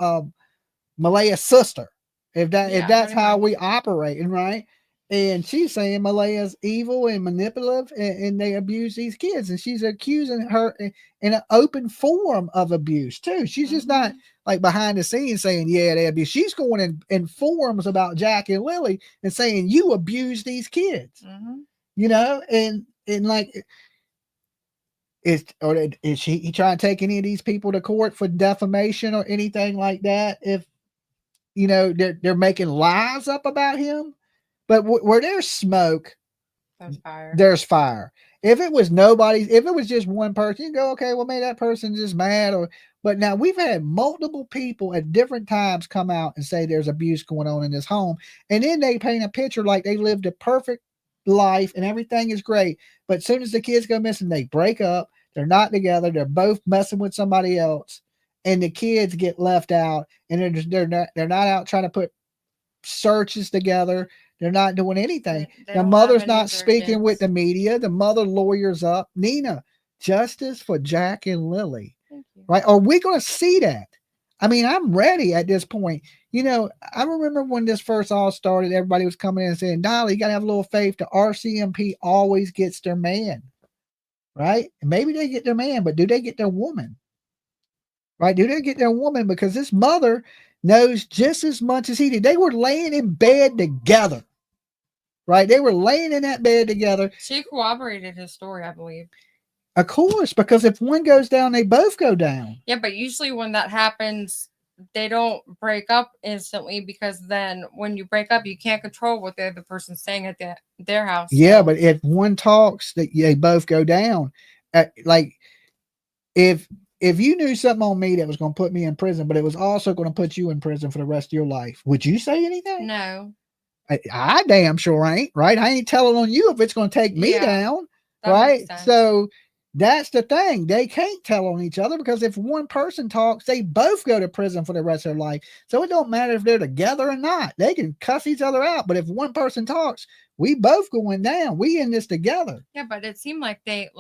Malaya's sister. If Yeah, that's pretty how much. we operating, right? And she's saying Malaya's evil and manipulative, and they abuse these kids, and she's accusing her in an open forum of abuse too. She's just not like behind the scenes saying, yeah, they abuse. She's going in forums about Jack and Lily and saying, you abuse these kids, you know, and like, is he trying to take any of these people to court for defamation or anything like that? If you know they're making lies up about him, but where there's smoke, There's fire. there's fire. If it was nobody, if it was just one person, you go, okay, well, maybe that person just mad, or but now we've had multiple people at different times come out and say there's abuse going on in this home, and then they paint a picture like they lived a perfect life and everything is great, but as soon as the kids go missing, they break up, they're not together, they're both messing with somebody else, and the kids get left out, and they're not out trying to put searches together. They're not doing anything. The mother's not speaking with the media. The mother lawyers up. Nina, justice for Jack and Lily. Right? Are we going to see that? I mean, I'm ready at this point. You know, I remember when this first all started, everybody was coming in and saying, Dolly, you got to have a little faith. The RCMP always gets their man. Right? And maybe they get their man, but do they get their woman? Right? Do they get their woman? Because this mother knows just as much as he did. They were laying in bed together. Right? They were laying in that bed together. She corroborated his story, I believe. Of course, because if one goes down, they both go down. Yeah, but usually when that happens, they don't break up instantly, because then when you break up, you can't control what the other person's saying at their house. Yeah, but if one talks, they both go down. Like if you knew something on me that was going to put me in prison, but it was also going to put you in prison for the rest of your life, would you say anything? No. I damn sure ain't, right? I ain't telling on you if it's going to take me down, right? So that's the thing. They can't tell on each other, because if one person talks, they both go to prison for the rest of their life. So it don't matter if they're together or not. They can cuss each other out. But if one person talks, we both going down. We in this together. Yeah, but it seemed like they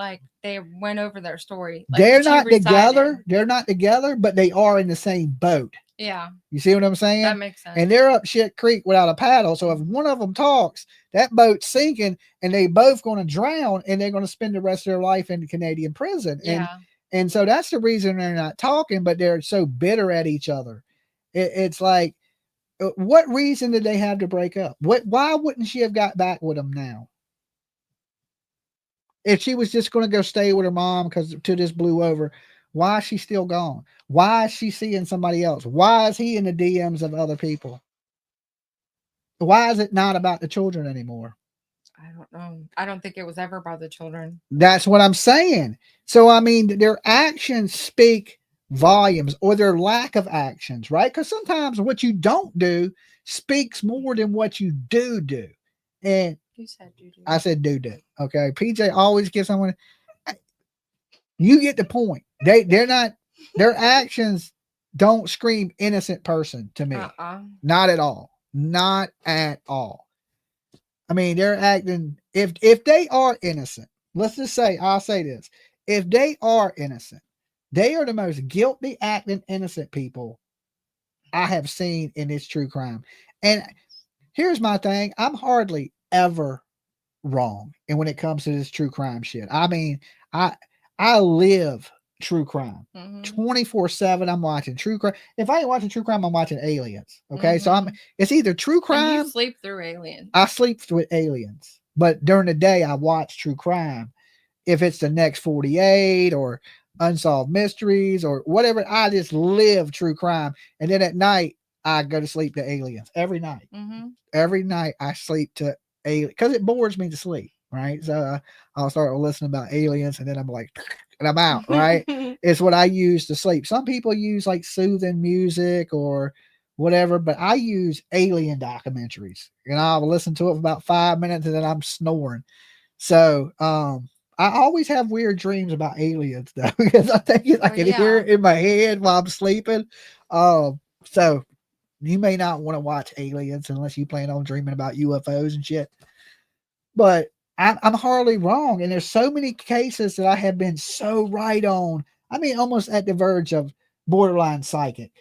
went over their story. Like, they're not together. They're not together, but they are in the same boat. Yeah. You see what I'm saying? That makes sense. And they're up shit creek without a paddle. So if one of them talks, that boat's sinking, and they both going to drown, and they're going to spend the rest of their life in Canadian prison. Yeah. And so that's the reason they're not talking, but they're so bitter at each other. It's like, what reason did they have to break up? Why wouldn't she have got back with him now? If she was just going to go stay with her mom because till this blew over, why is she still gone? Why is she seeing somebody else? Why is he in the DMs of other people? Why is it not about the children anymore? I don't know. I don't think it was ever about the children. That's what I'm saying. So, I mean, their actions speak volumes, or their lack of actions, right? Because sometimes what you don't do speaks more than what you do. And you said do. I said do. Okay. PJ always gives someone. You get the point. They're not, their actions don't scream innocent person to me. Not at all. Not at all. I mean, they're acting, if they are innocent, let's just say, I'll say this. If they are innocent, they are the most guilty acting innocent people I have seen in this true crime. And here's my thing. I'm hardly ever wrong. And when it comes to this true crime shit, I mean, I live true crime 24/7. I'm watching true crime. If I ain't watching true crime, I'm watching Aliens. Okay. So it's either true crime. And you sleep through Aliens. I sleep with Aliens. But during the day, I watch true crime. If it's the next 48 or unsolved mysteries or whatever, I just live true crime. And then at night, I go to sleep to aliens every night. Mm-hmm. Every night I sleep to alien because it bores me to sleep. Right. So I'll start listening about aliens and then I'm like, and I'm out. Right. It's what I use to sleep. Some people use like soothing music or whatever, but I use alien documentaries and I'll listen to it for about 5 minutes and then I'm snoring. So, I always have weird dreams about aliens though, because I think I can hear it in my head while I'm sleeping. So you may not want to watch aliens unless you plan on dreaming about UFOs and shit. But I'm hardly wrong. And there's so many cases that I have been so right on. I mean, almost at the verge of borderline psychic,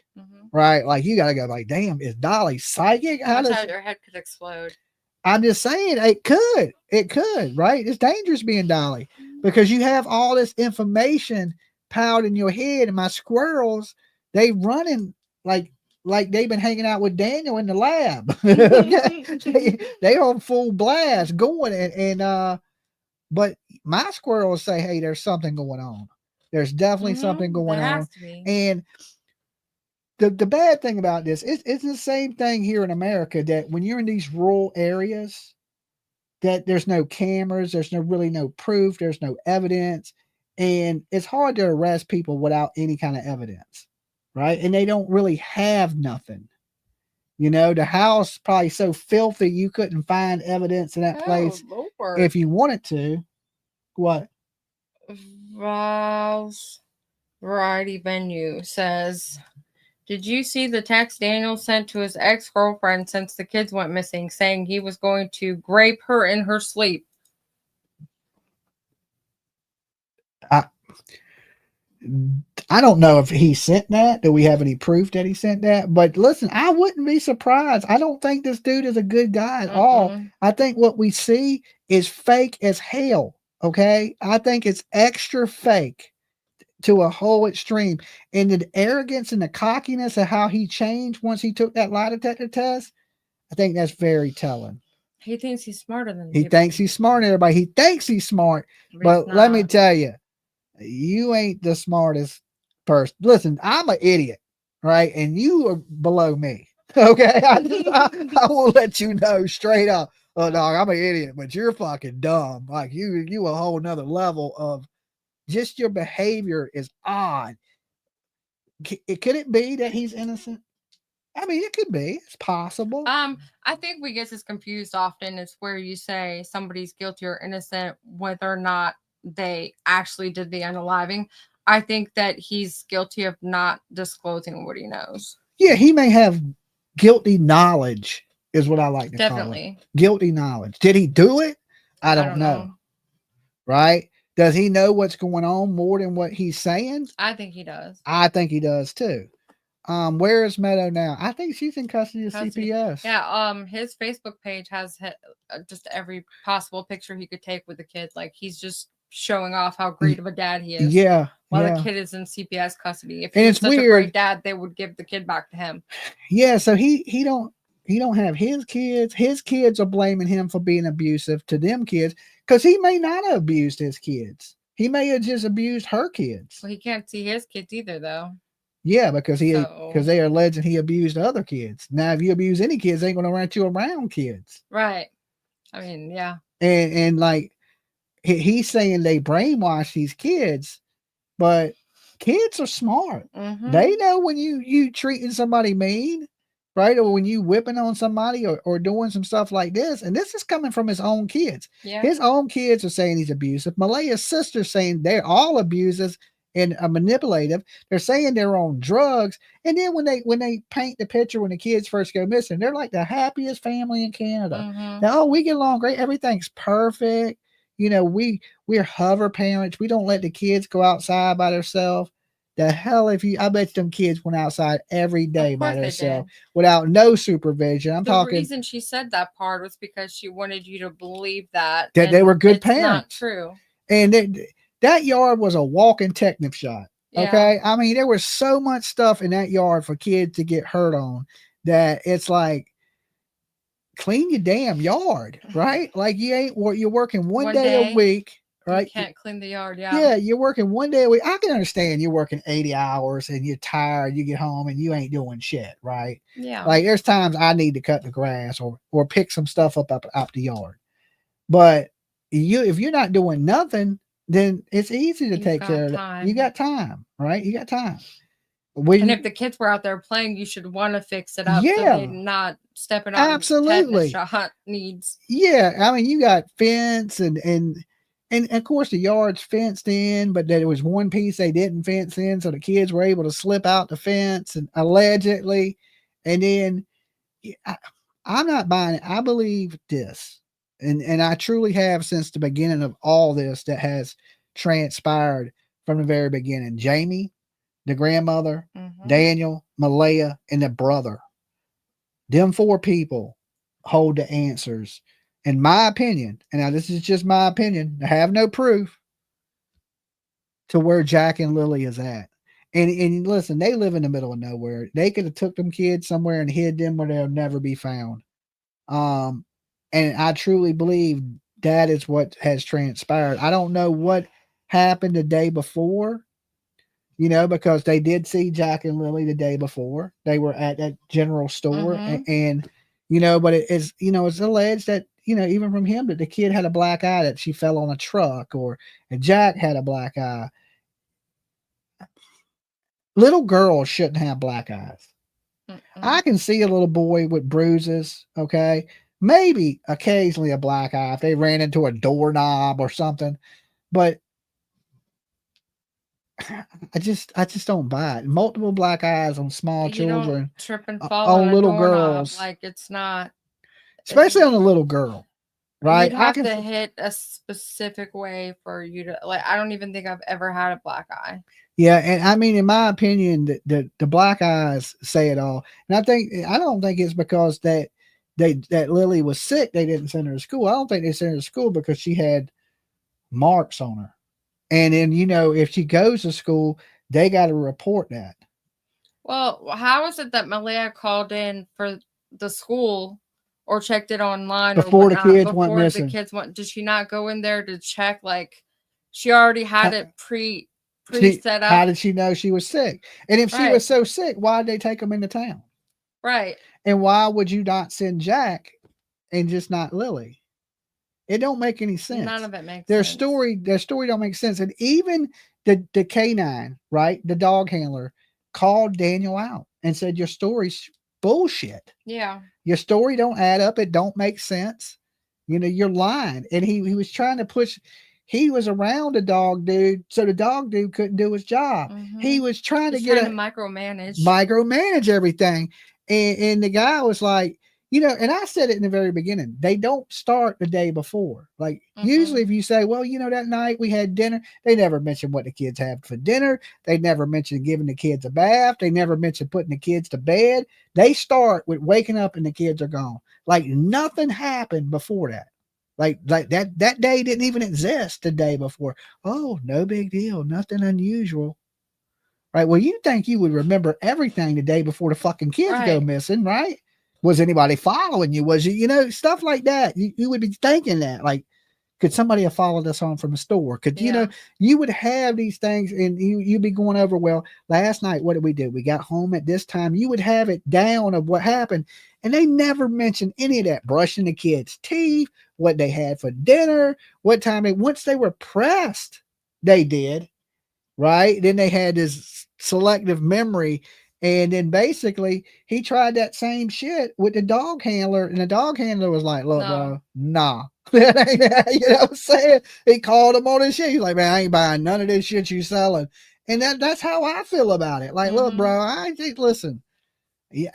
right? Like you got to go like, damn, is Dolly psychic? How does your head could explode? I'm just saying it could, right? It's dangerous being Dolly because you have all this information piled in your head. And my squirrels, they running like they've been hanging out with Daniel in the lab. they on full blast going and but my squirrels say, hey, there's something going on. There's definitely something going on. And the bad thing about this is it's the same thing here in America, that when you're in these rural areas, that there's no cameras, there's no proof, there's no evidence, and it's hard to arrest people without any kind of evidence, right? And they don't really have nothing. You know, the house probably so filthy you couldn't find evidence in that place Lord. if you wanted to. What? Val's Variety Venue says, did you see the text Daniel sent to his ex-girlfriend since the kids went missing, saying he was going to grape her in her sleep? I don't know if he sent that. Do we have any proof that he sent that? But listen, I wouldn't be surprised. I don't think this dude is a good guy at all. I think what we see is fake as hell. Okay. I think it's extra fake to a whole extreme. And the arrogance and the cockiness of how he changed once he took that lie detector test, I think that's very telling. He thinks he's smarter than he thinks he's smarter than everybody. He thinks he's smart. But let me tell you, you ain't the smartest person. Listen, I'm an idiot, right? And you are below me. Okay. I will let you know straight up. Oh, dog, I'm an idiot, but you're fucking dumb. Like you a whole nother level of just your behavior is odd. Could it be that he's innocent? I mean, it could be. It's possible. I think we get this confused often. It's where you say somebody's guilty or innocent, whether or not they actually did the unaliving. I think that he's guilty of not disclosing what he knows. Yeah, he may have guilty knowledge, is what I like to call it. Guilty knowledge. Did he do it? I don't know. Right? Does he know what's going on more than what he's saying? I think he does. I think he does too. Where is Meadow now? I think she's in custody of CPS. Yeah. His Facebook page has just every possible picture he could take with the kid. Like he's just showing off how great of a dad he is. Yeah. While the kid is in CPS custody. If he was such a great dad, they would give the kid back to him. Yeah. So he don't have his kids. His kids are blaming him for being abusive to them kids because he may not have abused his kids. He may have just abused her kids. Well, he can't see his kids either, though. Yeah, because they are alleging he abused other kids. Now, if you abuse any kids, they ain't gonna run you around kids. Right. I mean, yeah. And like he's saying they brainwash these kids, but kids are smart. They know when you treating somebody mean, right? Or when you whipping on somebody or doing some stuff like this. And this is coming from his own kids. Yeah. His own kids are saying he's abusive. Malaya's sister's saying they're all abusers and manipulative. They're saying they're on drugs. And then when they paint the picture when the kids first go missing, they're like the happiest family in Canada. Now, we get along great. Everything's perfect. You know, we're hover parents. We don't let the kids go outside by themselves. The hell I bet them kids went outside every day by themselves without no supervision. The reason she said that part was because she wanted you to believe that they were good parents. Not true. And that yard was a walking technic shop. Okay. I mean, there was so much stuff in that yard for kids to get hurt on that it's like, clean your damn yard, right? Like you're working one One day a day, week, You right? can't clean the yard. Yeah, you're working one day a week. I can understand you're working 80 hours and you're tired, you get home and you ain't doing shit, right? Yeah. Like there's times I need to cut the grass or pick some stuff up the yard. But if you're not doing nothing, then it's easy to You've take got care of it. time. You got time, right? You got time. And if the kids were out there playing, you should want to fix it up so Yeah. they're not stepping on Absolutely. tetanus shot needs. Yeah, I mean you got fence and of course the yard's fenced in, but there was one piece they didn't fence in, so the kids were able to slip out the fence and allegedly, and then I'm not buying it. I believe this, and I truly have since the beginning of all this that has transpired from the very beginning. Jamie, the grandmother, Daniel, Malaya, and the brother. Them 4 people hold the answers, in my opinion. And now this is just my opinion. I have no proof to where Jack and Lilly is at. And listen, they live in the middle of nowhere. They could have took them kids somewhere and hid them where they'll never be found. And I truly believe that is what has transpired. I don't know what happened the day before, because they did see Jack and Lilly the day before. They were at that general store and but it's alleged that, even from him, that the kid had a black eye, that she fell on a truck, and Jack had a black eye. Little girls shouldn't have black eyes. I can see a little boy with bruises, okay? Maybe occasionally a black eye if they ran into a doorknob or something, but I just don't buy it. Multiple black eyes on small children, don't trip and fall on little girls, like it's not, especially on a little girl, right? You'd have to hit a specific way for you to like. I don't even think I've ever had a black eye. Yeah, and I mean, in my opinion, the black eyes say it all. And I don't think it's because that Lily was sick, they didn't send her to school. I don't think they sent her to school because she had marks on her. And then, if she goes to school, they got to report that. Well, how is it that Malaya called in for the school or checked it online before the kids went missing? Did she not go in there to check? Like, she already had it set up. How did she know she was sick? And if she was so sick, why did they take them into town? Right. And why would you not send Jack and just not Lily? It don't make any sense. None of it makes their sense. Their story don't make sense. And even the canine, right? The dog handler called Daniel out and said, your story's bullshit. Yeah. Your story don't add up. It don't make sense. You're lying. And he was trying to push. He was around the dog dude, so the dog dude couldn't do his job. He was trying to micromanage everything. And the guy was like, and I said it in the very beginning, they don't start the day before. Like usually if you say, well, that night we had dinner, they never mention what the kids had for dinner. They never mention giving the kids a bath. They never mention putting the kids to bed. They start with waking up and the kids are gone. Like nothing happened before that. Like that day didn't even exist the day before. Oh, no big deal. Nothing unusual. Right. Well, you think you would remember everything the day before the fucking kids go missing, right? Was anybody following you? Was you, stuff like that? You would be thinking that, like, could somebody have followed us home from the store? Could, you would have these things and you'd be going over, well, last night, what did we do? We got home at this time. You would have it down of what happened. And they never mentioned any of that, brushing the kids' teeth, what they had for dinner, what time once they were pressed, they did, right? Then they had this selective memory. And then basically he tried that same shit with the dog handler, and the dog handler was like, look, bro, nah. That ain't, what I'm saying? He called him on his shit. He's like, man, I ain't buying none of this shit you selling. And that's how I feel about it. Like, look, bro, I think, listen,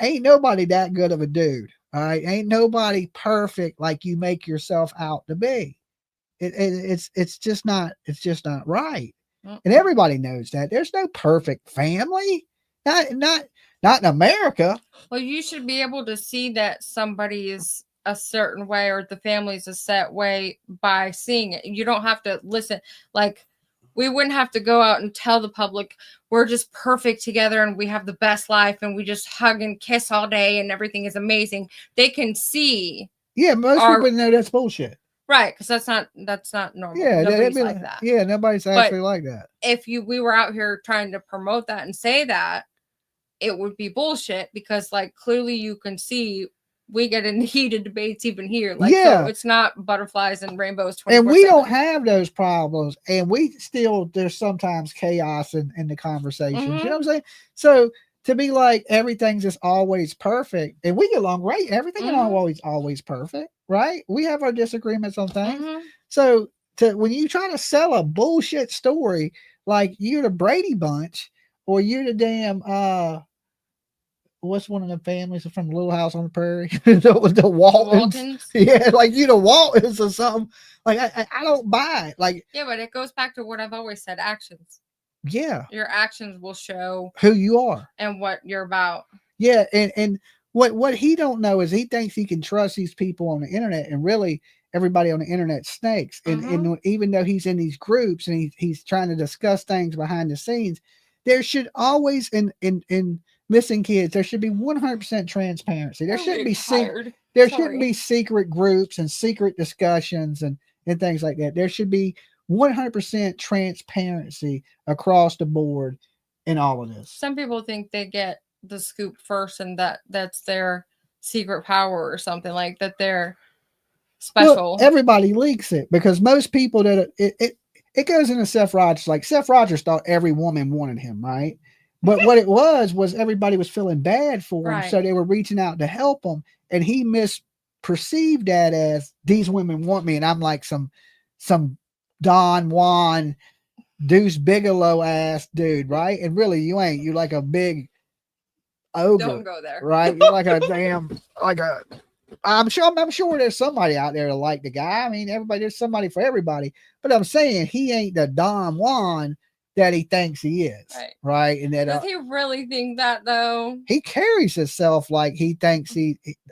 ain't nobody that good of a dude. All right. Ain't nobody perfect like you make yourself out to be. It's just not right. And everybody knows that. There's no perfect family. Not in America. Well, you should be able to see that somebody is a certain way or the family's a set way by seeing it. You don't have to listen. Like we wouldn't have to go out and tell the public we're just perfect together and we have the best life and we just hug and kiss all day and everything is amazing. They can see. Yeah, most people know that's bullshit. Right, because that's not normal. Yeah, nobody's like that. Yeah, nobody's actually like that. If we were out here trying to promote that and say that, it would be bullshit because like clearly you can see we get in heated debates even here. Like, so it's not butterflies and rainbows. And we don't have those problems. And there's sometimes chaos in the conversations. You know what I'm saying? So to be like, everything's just always perfect and we get along great. Everything is always perfect, right? We have our disagreements on things. So when you try to sell a bullshit story, like you're the Brady Bunch or you're the damn, what's one of the families from Little House on the Prairie? the Waltons. Yeah, like you the Waltons or something. Like I don't buy it. Like, yeah, but it goes back to what I've always said: actions. Yeah, your actions will show who you are and what you're about. Yeah, and what he don't know is he thinks he can trust these people on the internet, and really everybody on the internet snakes. And even though he's in these groups and he's trying to discuss things behind the scenes, there should always in missing kids, there should be 100% transparency. There shouldn't be shouldn't be secret groups and secret discussions and things like that. There should be 100% transparency across the board in all of this. Some people think they get the scoop first and that's their secret power or something, like that they're special. Well, everybody leaks it because most people that it goes into Seth Rogers. Like Seth Rogers thought every woman wanted him, right? But what it was everybody was feeling bad for him. So they were reaching out to help him. And he misperceived that as these women want me. And I'm like some Don Juan, Deuce Bigelow ass dude, right? And really you ain't. You like a big ogre. Don't go there. Right? You're like a damn, I'm sure there's somebody out there to like the guy. I mean, there's somebody for everybody. But I'm saying he ain't the Don Juan that he thinks he is, right? And that does he really think that though? He carries himself like he thinks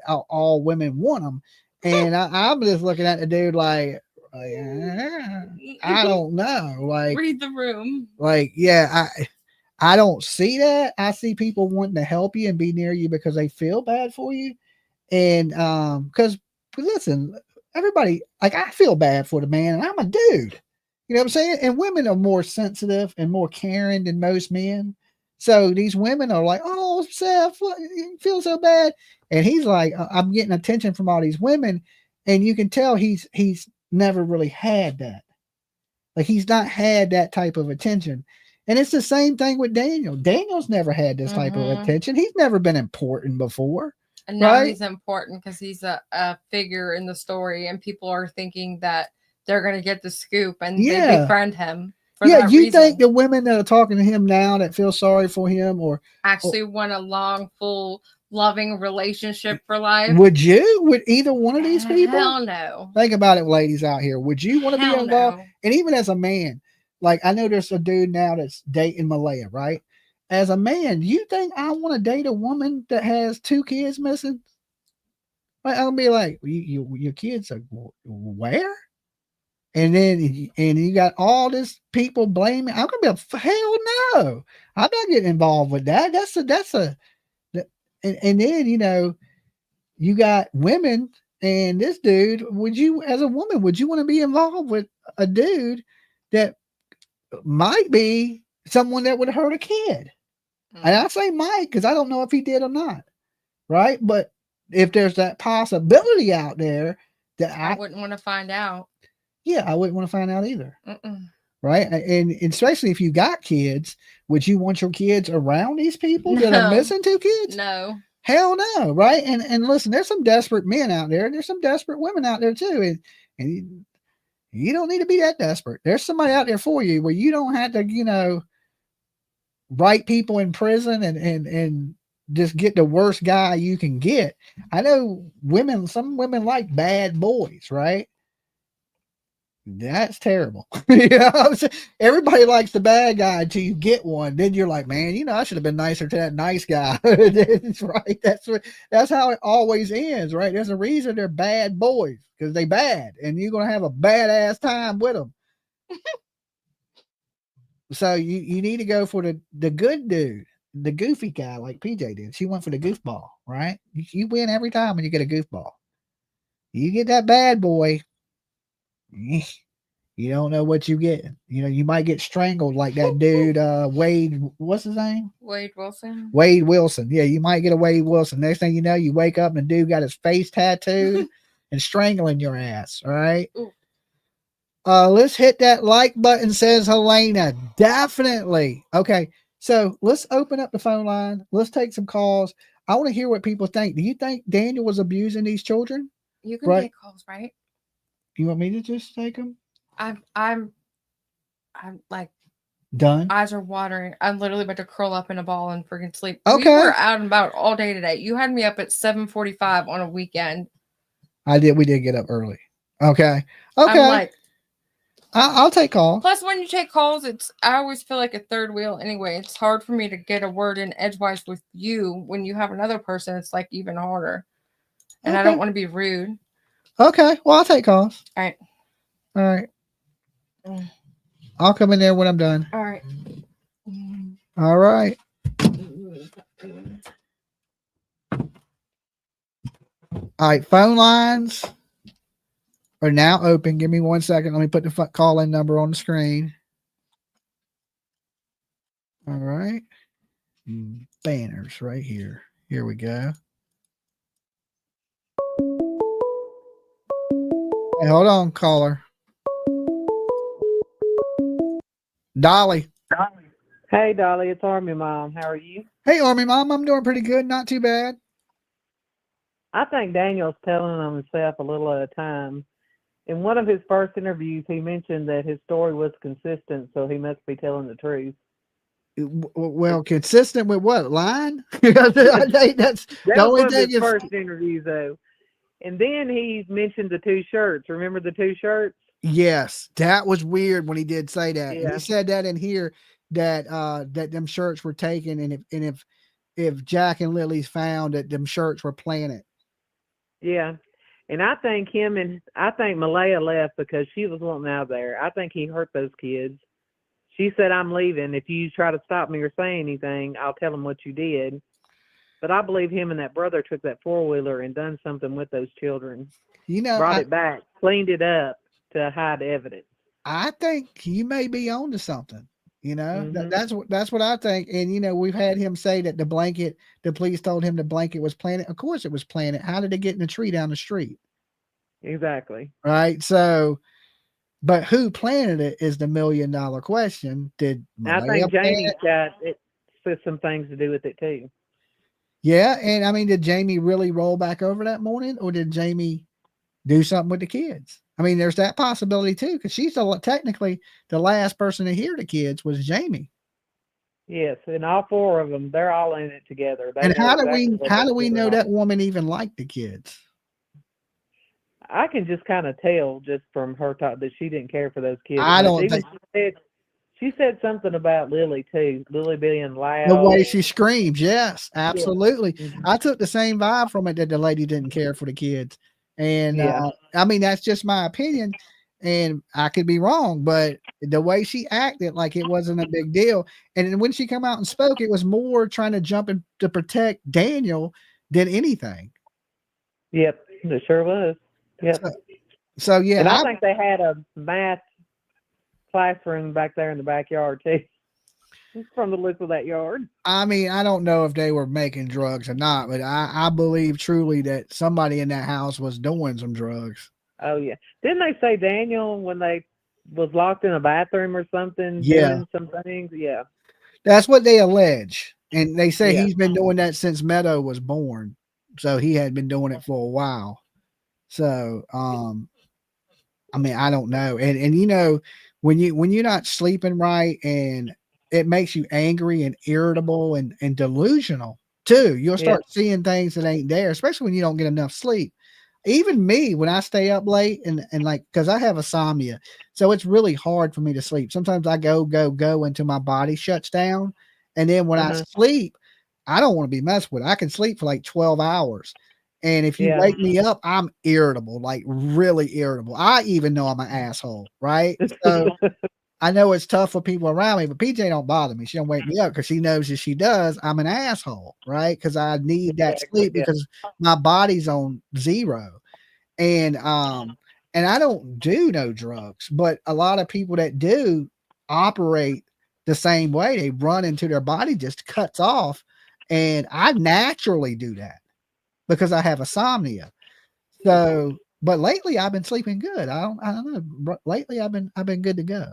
all women want him, and I'm just looking at the dude like I don't know, like read the room, like I don't see that. I see people wanting to help you and be near you because they feel bad for you, and because listen, everybody, like I feel bad for the man, and I'm a dude. You know what I'm saying? And women are more sensitive and more caring than most men. So these women are like, oh, Seth, you feel so bad. And he's like, I'm getting attention from all these women. And you can tell he's never really had that. Like he's not had that type of attention. And it's the same thing with Daniel. Daniel's never had this type of attention. He's never been important before. And now he's important because he's a figure in the story. And people are thinking that they're going to get the scoop and they befriend him. You think the women that are talking to him now that feel sorry for him or actually want a long, full, loving relationship for life? Would either one of these people? Hell no. Think about it, ladies out here. Would you want to be involved? No. And even as a man, like I know there's a dude now that's dating Malaya, right? As a man, do you think I want to date a woman that has 2 kids missing? Like, I'll be like, your kids are where? And then you got all this people blaming. I'm gonna be hell no. I'm not getting involved with that. And then you got women and this dude. Would you, as a woman, would you want to be involved with a dude that might be someone that would hurt a kid? And I say might because I don't know if he did or not, right? But if there's that possibility out there that I wouldn't want to find out. Yeah, I wouldn't want to find out either. Right? And especially if you got kids, would you want your kids around these people that are missing 2 kids? No. Hell no, right? And listen, there's some desperate men out there. There's some desperate women out there too. And you don't need to be that desperate. There's somebody out there for you where you don't have to, write people in prison and just get the worst guy you can get. I know some women like bad boys, right? That's terrible. Everybody likes the bad guy until you get one. Then you're like, man, I should have been nicer to that nice guy. That's right. That's how it always ends, right? There's a reason they're bad boys because they bad, and you're gonna have a badass time with them. So you need to go for the good dude, the goofy guy like PJ did. She went for the goofball, right? You win every time when you get a goofball. You get that bad boy, you don't know what you get. You know, you might get strangled like that dude, Wade. What's his name? Wade Wilson. Wade Wilson. Yeah, you might get a Wade Wilson. Next thing you know, you wake up and the dude got his face tattooed and strangling your ass. All right. Ooh. Let's hit that like button, says Helena. Definitely. Okay. So let's open up the phone line. Let's take some calls. I want to hear what people think. Do you think Daniel was abusing these children? You can take calls, right? You want me to just take them? I'm like Done. eyes are watering. I'm literally about to curl up in a ball and freaking sleep. Okay. We were out and about all day today. You had me up at 7:45 on a weekend. We did get up early. Okay. I'm like, I'll take calls. plus, when you take calls, I always feel like a third wheel anyway. It's hard for me to get a word in edgewise with you. When you have another person, it's like even harder. And I don't want to be rude. Okay. Well, I'll take calls. All right. All right. I'll come in there when I'm done. All right. All right. All right. Phone lines are now open. Give me 1 second. Let me put the call-in number on the screen. All right. Banners right here. Here we go. Hey, hold on, caller. Dolly. Hey, Dolly, it's Army Mom. How are you? Hey, Army Mom. I'm doing pretty good. Not too bad. I think Daniel's telling on himself a little at a time. In one of his first interviews, he mentioned that his story was consistent, so he must be telling the truth. Well, consistent with what? Lying? I think that's That the was only one of thing. his first interviews, though. And then he mentioned the 2 shirts. Remember the 2 shirts? Yes, that was weird when he did say that. Yeah. And he said that in here that that them shirts were taken, and if Jack and Lily's found that them shirts were planted. Yeah. And I think Malaya left because she was wanting out of there. I think he hurt those kids. She said, "I'm leaving. If you try to stop me or say anything, I'll tell them what you did." But I believe him and that brother took that 4-wheeler and done something with those children. You know, brought it back, cleaned it up to hide evidence. I think you may be on to something. You know, Mhm. that's what I think. And you know, we've had him say that the police told him the blanket was planted. Of course, it was planted. How did it get in the tree down the street? Exactly. Right. So, but who planted it is the $1 million question. Did I Malaya think Jamie's got some things to do with it too. Yeah, and I mean, did Jamie really roll back over that morning, or did Jamie do something with the kids? I mean, there's that possibility too, because she's technically the last person to hear the kids was Jamie. Yes, and all 4 of them, they're all in it together. And how do we know that woman even liked the kids? I can just kind of tell just from her talk that she didn't care for those kids. I don't think. She said something about Lily too. Lily being loud. The way she screams, yes, absolutely. Yeah. I took the same vibe from it that the lady didn't care for the kids, and I mean that's just my opinion, and I could be wrong, but the way she acted, like it wasn't a big deal, and when she come out and spoke, it was more trying to jump in to protect Daniel than anything. Yep, it sure was. Yep. So yeah, and I think they had a math classroom back there in the backyard too, from the look of that yard. I mean, I don't know if they were making drugs or not, but I believe truly that somebody in that house was doing some drugs. Oh yeah, didn't they say Daniel when they was locked in a bathroom or something? Yeah, doing some things. Yeah, that's what they allege, and they say he's been doing that since Meadow was born, so he had been doing it for a while. So, I mean, I don't know, and you know, when you're not sleeping right, and it makes you angry and irritable and delusional too. You'll start seeing things that ain't there, especially when you don't get enough sleep. Even me, when I stay up late and like, because I have insomnia, so it's really hard for me to sleep. Sometimes I go until my body shuts down, and then when I sleep, I don't want to be messed with. I can sleep for like 12 hours. And if you wake me up, I'm irritable, like really irritable. I even know I'm an asshole, right? So I know it's tough for people around me, but PJ don't bother me. She don't wake me up because she knows if she does, I'm an asshole, right? Because I need that sleep because my body's on 0. And I don't do no drugs, but a lot of people that do operate the same way. They run into their body just cuts off. And I naturally do that because I have insomnia. So, but lately I've been sleeping good. I don't know. Lately I've been good to go.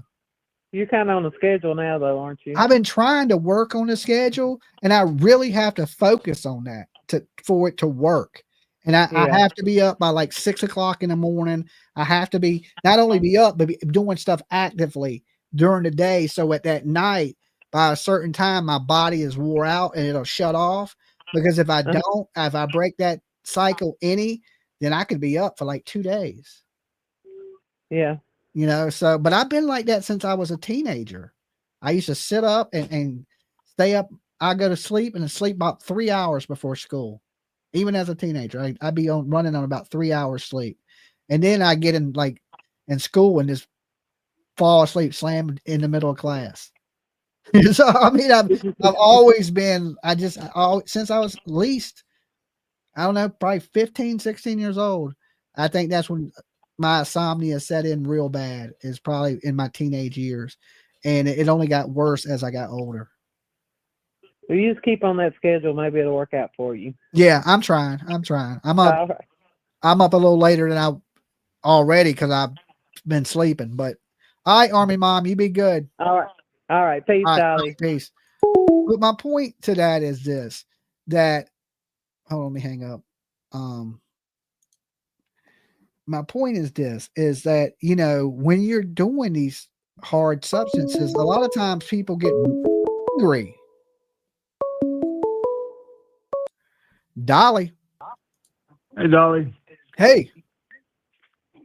You're kind of on the schedule now, though, aren't you? I've been trying to work on the schedule, and I really have to focus on that for it to work. And I have to be up by like 6 o'clock in the morning. I have to be not only be up, but be doing stuff actively during the day. So at that night, by a certain time, my body is wore out and it'll shut off. Because if I don't, if I break that cycle then I could be up for like 2 days. Yeah. You know, so, but I've been like that since I was a teenager. I used to sit up and stay up. I go to sleep and sleep about 3 hours before school. Even as a teenager, I'd be running on about 3 hours sleep. And then I get in school and just fall asleep, slam in the middle of class. So, I mean, I've always been, since I was at least, I don't know, probably 15, 16 years old. I think that's when my insomnia set in real bad, is probably in my teenage years. And it only got worse as I got older. Well, you just keep on that schedule. Maybe it'll work out for you. Yeah, I'm trying. I'm up. I'm up a little later than I already because I've been sleeping. But all right, Army Mom, you be good. All right. Peace, Dolly. Peace. But my point to that is this: that hold on, let me hang up. My point is this: is that when you're doing these hard substances, a lot of times people get angry. Dolly. Hey, Dolly. Hey.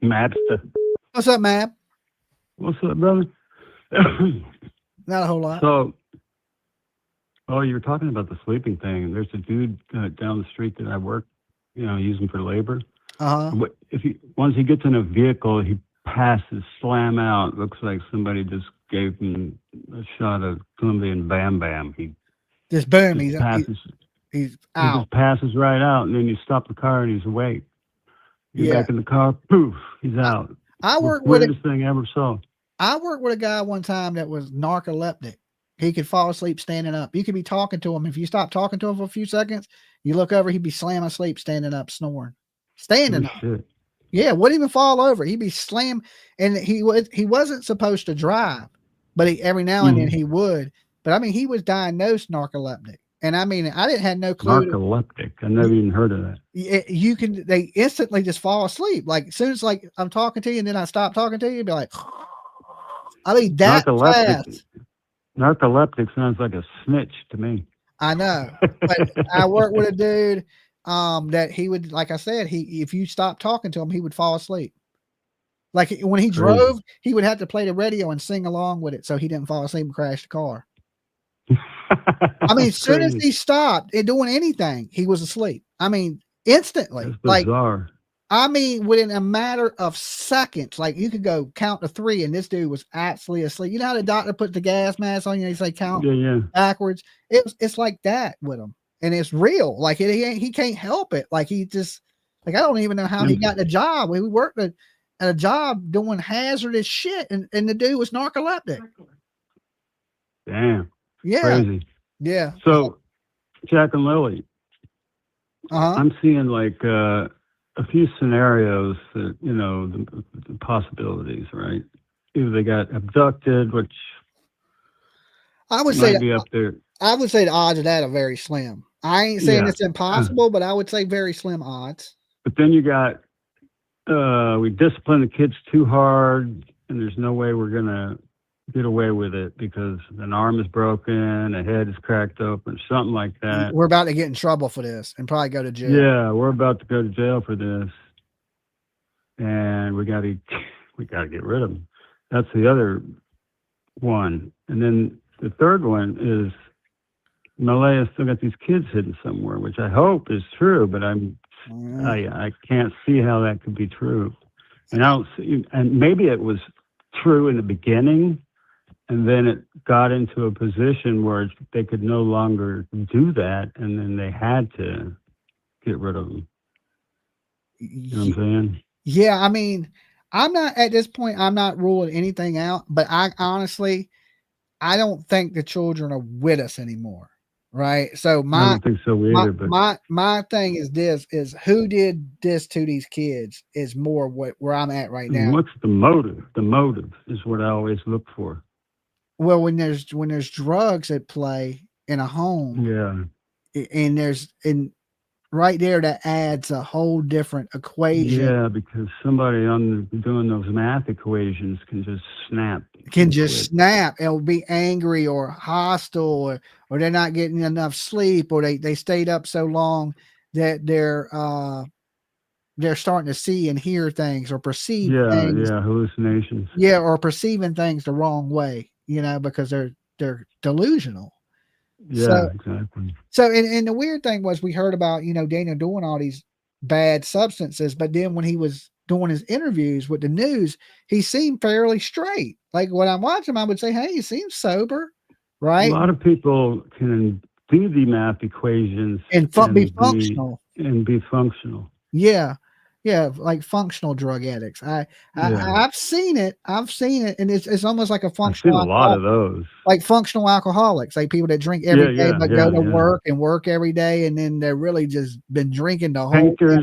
Mapster. What's up, Map? What's up, brother? Not a whole lot. So, you were talking about the sleeping thing. There's a dude down the street that I work, using for labor. Uh-huh. Once he gets in a vehicle, he passes, slam out. Looks like somebody just gave him a shot of Colombian Bam Bam. Just boom. He's out. He just passes right out, and then you stop the car, and he's awake. You're back in the car, poof, he's out. I work with weirdest thing I ever saw. I worked with a guy one time that was narcoleptic. He could fall asleep standing up. You could be talking to him. If you stop talking to him for a few seconds, you look over, he'd be slamming asleep, standing up, snoring. Standing up. Shit. Yeah, wouldn't even fall over. He'd be slammed, and he wasn't supposed to drive, but every now and then he would. But I mean, he was diagnosed narcoleptic. And I mean, I didn't have no clue. Narcoleptic. I never even heard of that. They instantly just fall asleep. Like as soon as I'm talking to you and then I stop talking to you, you'd be like, I mean, that fast. Narcoleptic sounds like a snitch to me. I know. But I worked with a dude that he would, like I said, if you stop talking to him, he would fall asleep. Like when he drove, he would have to play the radio and sing along with it so he didn't fall asleep and crash the car. I mean, as soon as he stopped doing anything, he was asleep. I mean, instantly. That's bizarre. I mean, within a matter of seconds, like you could go count to 3 and this dude was absolutely asleep. You know how the doctor put the gas mask on you and they say count backwards? It's like that with him. And it's real. Like he can't help it. Like he just, like, I don't even know how he got the job. We worked at a job doing hazardous shit and the dude was narcoleptic. Damn. Yeah. Crazy. Yeah. So, Jack and Lilly, I'm seeing like a few scenarios that, the possibilities, right? Either they got abducted, which I would say be up there. I would say the odds of that are very slim. I ain't saying it's impossible, but I would say very slim odds. But then you got, we discipline the kids too hard, and there's no way we're going to get away with it because an arm is broken, a head is cracked open, something like that. We're about to get in trouble for this and probably go to jail. Yeah, we're about to go to jail for this, and we got to get rid of them. That's the other one, and then the third one is Malaya's still got these kids hidden somewhere, which I hope is true, but I can't see how that could be true, and I don't see, and maybe it was true in the beginning. and then it got into a position where they could no longer do that, and then they had to get rid of them. You know what I'm saying? Yeah, I mean, I'm not at this point. I'm not ruling anything out, but I honestly, I don't think the children are with us anymore. Right. So I my don't think so either. But my thing is this: is who did this to these kids is more where I'm at right now. what's the motive? The motive is what I always look for. Well, when there's drugs at play in a home, Yeah. and right there, that adds a whole different equation. Yeah, because somebody doing those math equations can just snap. It'll be angry or hostile, or they're not getting enough sleep, or they stayed up so long that they're starting to see and hear things or perceive things. Yeah, hallucinations. Yeah, or perceiving things the wrong way, because they're delusional. Yeah, exactly. So, and the weird thing was, we heard about, Daniel doing all these bad substances, but then when he was doing his interviews with the news, he seemed fairly straight. Like when I'm watching him, I would say, hey, he seems sober, right? A lot of people can do the math equations and be functional. Be functional. Yeah. Yeah, like functional drug addicts. I've seen it. And it's almost like a functional. I've seen a lot of those. Like functional alcoholics, like people that drink every day but go to work and work every day, and then they're really just been drinking the whole day.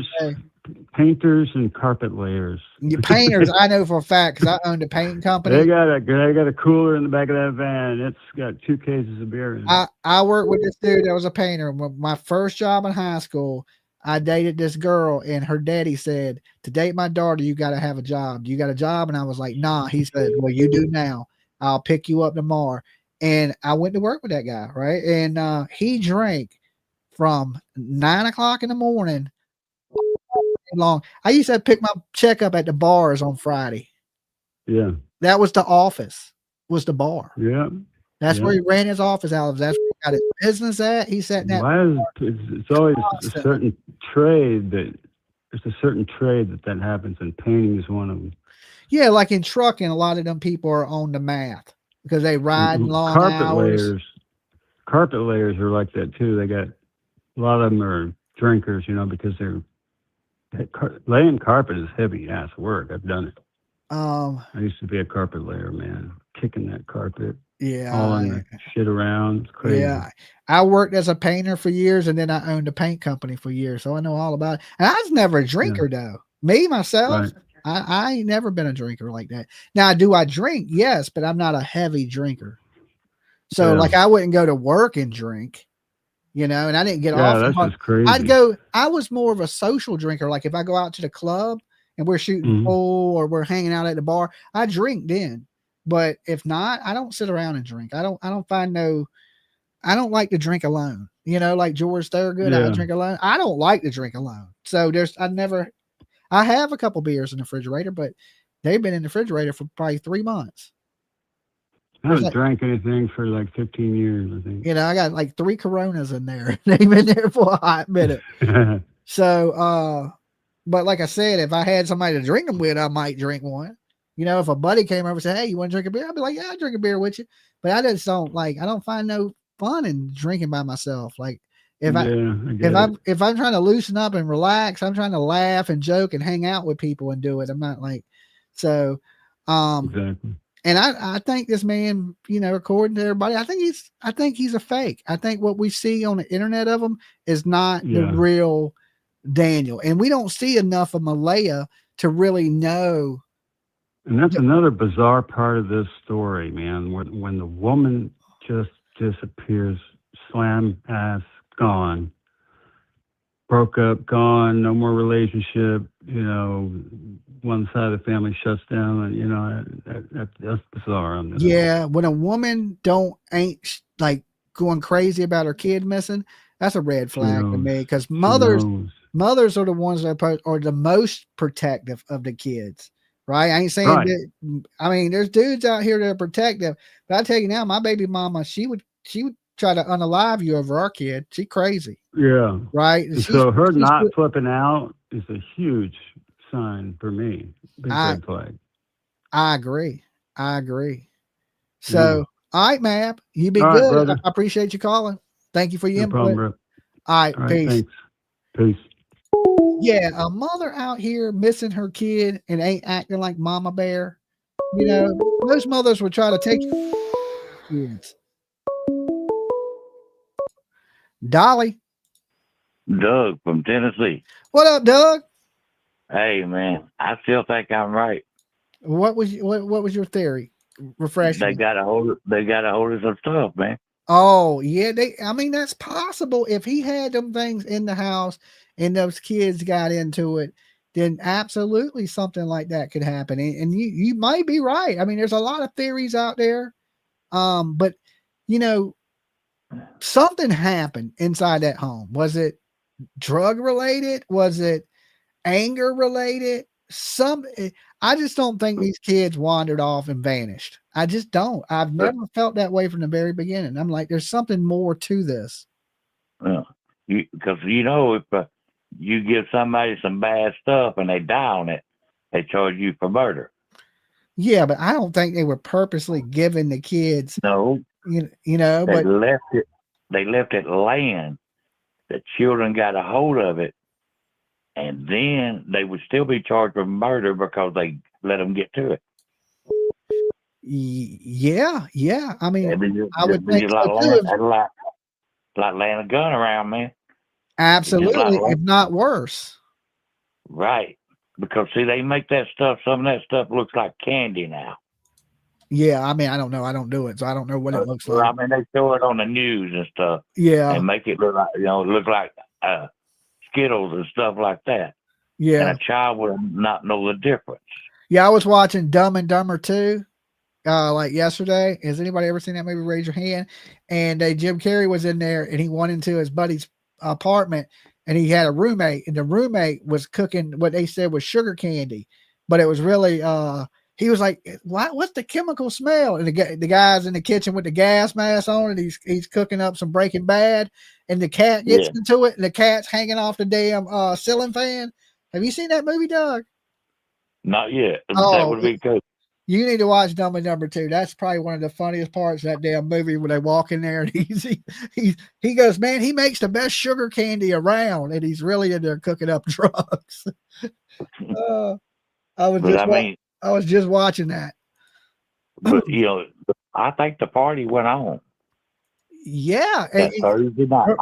Painters and carpet layers. Painters, I know for a fact, because I owned a painting company. They got a cooler in the back of that van. It's got 2 cases of beer in it. I worked with this dude that was a painter. My first job in high school, I dated this girl, and her daddy said, to date my daughter, you got to have a job. You got a job? And I was like, nah. He said, well, you do now. I'll pick you up tomorrow. And I went to work with that guy, right? And he drank from 9 o'clock in the morning long. I used to pick my check up at the bars on Friday. Yeah. That was the office, was the bar. Yeah. That's where he ran his office out of. That's where he got his business at. He sat in that. It's always a certain trade that happens, and painting is one of them. Yeah, like in trucking, a lot of them people are on the math because they ride long hours. Carpet layers are like that too. They got a lot of them are drinkers, because laying carpet is heavy ass work. I've done it. I used to be a carpet layer, man, kicking that carpet. Yeah. Hauling the shit around. It's crazy. Yeah. I worked as a painter for years, and then I owned a paint company for years. So I know all about it. And I was never a drinker though. Me, myself, right. I ain't never been a drinker like that. Now, do I drink? Yes, but I'm not a heavy drinker. So like I wouldn't go to work and drink, and I didn't get off. That's just crazy. I was more of a social drinker. Like if I go out to the club and we're shooting pool or we're hanging out at the bar, I drink then. But if not, I don't sit around and drink. I don't like to drink alone. Like George Thorogood, I drink alone. I don't like to drink alone. So I have a couple beers in the refrigerator, but they've been in the refrigerator for probably 3 months. I haven't drank anything for like 15 years, I think. I got like 3 Coronas in there. They've been there for a hot minute. So, but like I said, if I had somebody to drink them with, I might drink one. If a buddy came over and said, hey, you want to drink a beer? I'd be like, yeah, I'll drink a beer with you. But I just don't I don't find no fun in drinking by myself. Like if I'm trying to loosen up and relax, I'm trying to laugh and joke and hang out with people and do it. I'm not like, so, exactly. And I think this man, according to everybody, I think he's a fake. I think what we see on the internet of him is not the real Daniel. And we don't see enough of Malaya to really know. And that's another bizarre part of this story, man. When the woman just disappears, slam ass, gone, broke up, gone, no more relationship. One side of the family shuts down, and that's bizarre. When a woman ain't like going crazy about her kid missing, that's a red flag to me. Because mothers are the ones that are the most protective of the kids. Right. I ain't saying that. I mean, there's dudes out here that are protective, but I tell you now, my baby mama, she would try to unalive you over our kid. She crazy. Yeah. Right. So her not flipping out is a huge sign for me. Big red flag. I agree. So, all right, Mab, you be All right, good. brother. I appreciate you calling. Thank you for your No problem, input. bro. All right, All right, peace. thanks. Peace. Yeah, a mother out here missing her kid and ain't acting like Mama Bear. You know, most mothers would try to take kids. Dolly, Doug from Tennessee. what up, Doug? Hey man, I still think I'm right. What was your theory? Refresh They me. got a hold of some stuff, man. Oh, yeah, I mean, that's possible. If he had them things in the house and those kids got into it, then absolutely something like that could happen. And you might be right. I mean, there's a lot of theories out there. But you know, something happened inside that home. Was it drug related? Was it anger related? I just don't think these kids wandered off and vanished. I just don't. I've never felt that way from the very beginning. I'm like, there's something more to this. Because if you give somebody some bad stuff and they die on it, they charge you for murder. Yeah, but I don't think they were purposely giving the kids. No, You know, they but left it. They left it laying. The children got a hold of it, and then they would still be charged for murder because they let them get to it. yeah. I mean, I It'd would be think like so too. laying a gun around, man. Absolutely, if not worse. Right. Because see, they make that stuff. Some of that stuff looks like candy now. Yeah, I mean, I don't know. I don't do it, so I don't know what it looks like. I mean, they show it on the news and stuff. Yeah, and make it look like Skittles and stuff like that. yeah. And a child would not know the difference. Yeah, I was watching Dumb and Dumber 2 like yesterday. Has anybody ever seen that movie? Raise your hand. And Jim Carrey was in there and he went into his buddy's apartment and he had a roommate and the roommate was cooking what they said was sugar candy, but it was really he was like, what's the chemical smell? And the guy's in the kitchen with the gas mask on and he's cooking up some Breaking Bad and the cat gets into it and the cat's hanging off the damn ceiling fan. Have you seen that movie, Doug? Not yet. Oh, that would be good. You need to watch Dumb and Dumber 2. That's probably one of the funniest parts of that damn movie when they walk in there and he goes, man, he makes the best sugar candy around, and he's really in there cooking up drugs. I was just watching that. But I think the party went on. Yeah, that Thursday night.